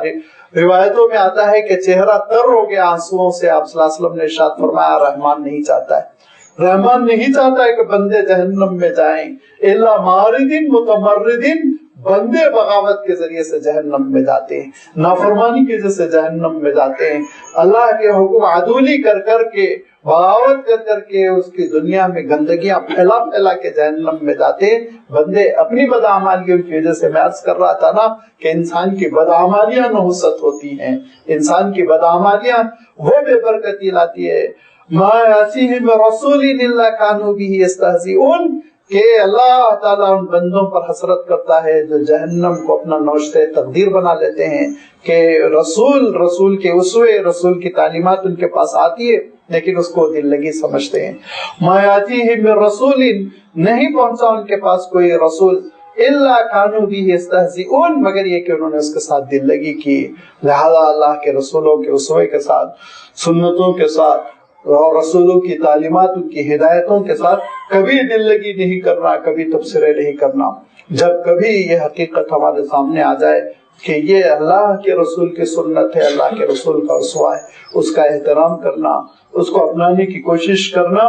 روایتوں میں آتا ہے کہ چہرہ تر ہو گیا آنسوؤں سے۔ آپ صلی اللہ علیہ وسلم نے ارشاد فرمایا رحمان نہیں چاہتا ہے، رحمان نہیں چاہتا ہے کہ بندے جہنم میں جائیں، الا ماردن متمردن، بندے بغاوت کے ذریعے سے جہنم میں جاتے ہیں، نافرمانی کی وجہ سے جہنم میں جاتے ہیں، اللہ کے حکم عدولی کر کر کے، بغاوت کر کر کے اس کی دنیا میں گندگیاں پھیلا پھیلا کے جہنم میں جاتے ہیں بندے اپنی بدعمالیوں کی وجہ سے۔ میں عرض کر رہا تھا نا کہ انسان کی بدعمالیاں نحوست ہوتی ہیں، انسان کی بدعمالیاں وہ بے برکتی لاتی ہے۔ ما یأتیہم رسول الا کانوا بہ یستہزئون، کہ اللہ تعالیٰ ان بندوں پر حسرت کرتا ہے جو جہنم کو اپنا نوشتہ تقدیر بنا لیتے ہیں، کہ رسول کے اسوے، رسول کی تعلیمات ان کے پاس آتی ہے لیکن اس کو دل لگی سمجھتے ہیں۔ ما یأتیہم من رسول، نہیں پہنچا ان کے پاس کوئی رسول، الا کانوا بہ یستہزئون، مگر یہ کہ انہوں نے اس کے ساتھ دل لگی کی۔ لہذا اللہ کے رسولوں کے اسوے کے ساتھ، سنتوں کے ساتھ اور رسولوں کی تعلیمات، ان کی ہدایتوں کے ساتھ کبھی دل لگی نہیں کرنا، کبھی تبصرے نہیں کرنا۔ جب کبھی یہ حقیقت ہمارے سامنے آ جائے کہ یہ اللہ کے رسول کی سنت ہے، اللہ کے رسول کا اسوہ ہے، اس کا احترام کرنا، اس کو اپنانے کی کوشش کرنا۔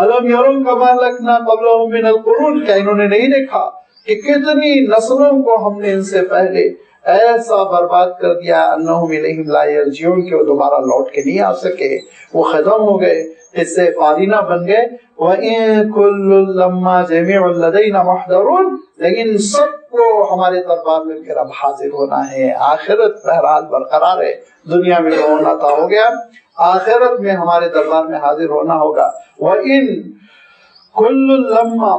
الم یروا کما اہلکنا قبلہم من القرون، کیا انہوں نے نہیں دیکھا کہ کتنی نسلوں کو ہم نے ان سے پہلے ایسا برباد کر دیا، انہم الیہم لا یرجعون، کہ وہ دوبارہ لوٹ کے نہیں آ سکے، وہ ختم ہو گئے، اس سے پارینہ بن گئے۔ وَإِن كُلٌّ لَمَّا جَمِيعٌ لَدَيْنَا مُحْضَرُونَ، لیکن سب کو ہمارے دربار میں پھر اب حاضر ہونا ہے۔ آخرت بہرحال برقرار ہے، دنیا میں جو ہونا تھا ہو گیا، آخرت میں ہمارے دربار میں حاضر ہونا ہوگا۔ وَإِن كُلٌّ لَمَّا،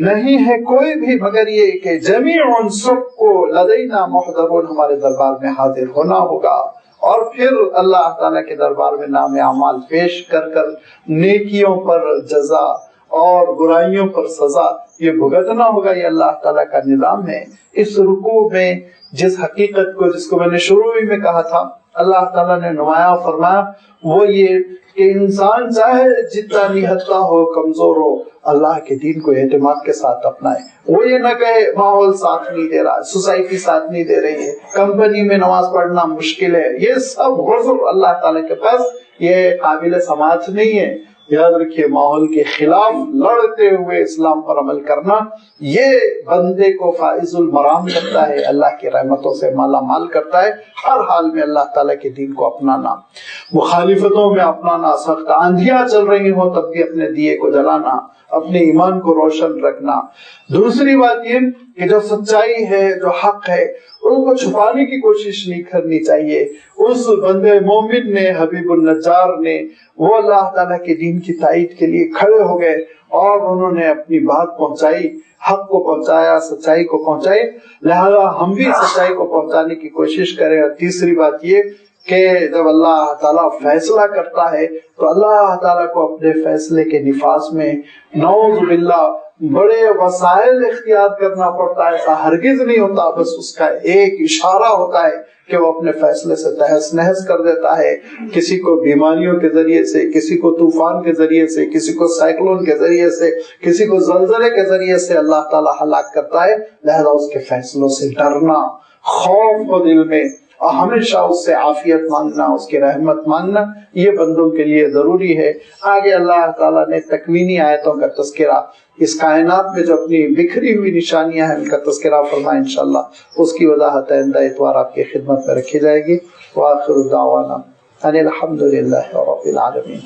نہیں ہے کوئی بھی مگر یہ کہ جمیعٌ، سب کو، لدینا محضرون، ہمارے دربار میں حاضر ہونا ہوگا۔ اور پھر اللہ تعالیٰ کے دربار میں نام اعمال پیش کر کر نیکیوں پر جزا اور برائیوں پر سزا یہ بھگتنا ہوگا. یہ اللہ تعالیٰ کا نظام ہے. اس رکوع میں جس حقیقت کو، جس کو میں نے شروع میں کہا تھا، اللہ تعالیٰ نے نمایاں فرمایا، وہ یہ کہ انسان چاہے جتنا نہتا ہو، کمزور ہو، اللہ کے دین کو اعتماد کے ساتھ اپنائے. وہ یہ نہ کہے ماحول ساتھ نہیں دے رہا، سوسائٹی ساتھ نہیں دے رہی ہے، کمپنی میں نماز پڑھنا مشکل ہے، یہ سب غضب اللہ تعالیٰ کے پاس یہ قابل سماعت نہیں ہے. یاد رکھیے، ماحول کے خلاف لڑتے ہوئے اسلام پر عمل کرنا یہ بندے کو فائز المرام کرتا ہے، اللہ کی رحمتوں سے مالا مال کرتا ہے. ہر حال میں اللہ تعالیٰ کے دین کو اپنانا، مخالفتوں میں اپنانا، سخت آندھیاں چل رہی ہوں تب بھی اپنے دیے کو جلانا، اپنے ایمان کو روشن رکھنا. دوسری بات یہ کہ جو سچائی ہے، جو حق ہے، ان کو چھپانے کی کوشش نہیں کرنی چاہیے. اس بندے مومن نے، حبیب النجار نے، وہ اللہ تعالیٰ کے دین کی تائید کے لیے کھڑے ہو گئے اور انہوں نے اپنی بات پہنچائی، حق کو پہنچایا، سچائی کو پہنچائی. لہذا ہم بھی سچائی کو پہنچانے کی کوشش کریں. اور تیسری بات یہ کہ جب اللہ تعالیٰ فیصلہ کرتا ہے تو اللہ تعالیٰ کو اپنے فیصلے کے نفاذ میں نعوذ باللہ بڑے وسائل اختیار کرنا پڑتا ہے. ایسا ہرگز نہیں ہوتا، بس اس کا ایک اشارہ ہوتا ہے کہ وہ اپنے فیصلے سے تہس نہس کر دیتا ہے. کسی کو بیماریوں کے ذریعے سے، کسی کو طوفان کے ذریعے سے، کسی کو سائیکلون کے ذریعے سے، کسی کو زلزلے کے ذریعے سے اللہ تعالیٰ ہلاک کرتا ہے. لہذا اس کے فیصلوں سے ڈرنا، خوف کو دل میں، اور ہمیشہ اس سے عافیت مانگنا، اس کی رحمت مانگنا، یہ بندوں کے لیے ضروری ہے. آگے اللہ تعالیٰ نے تکوینی آیتوں کا تذکرہ، اس کائنات میں جو اپنی بکھری ہوئی نشانیاں ہیں ان کا تذکرہ فرمائے. انشاءاللہ اس کی وضاحت آئندہ اتوار آپ کی خدمت میں رکھی جائے گی. وآخر دعوانا ان الحمد للہ رب العالمین.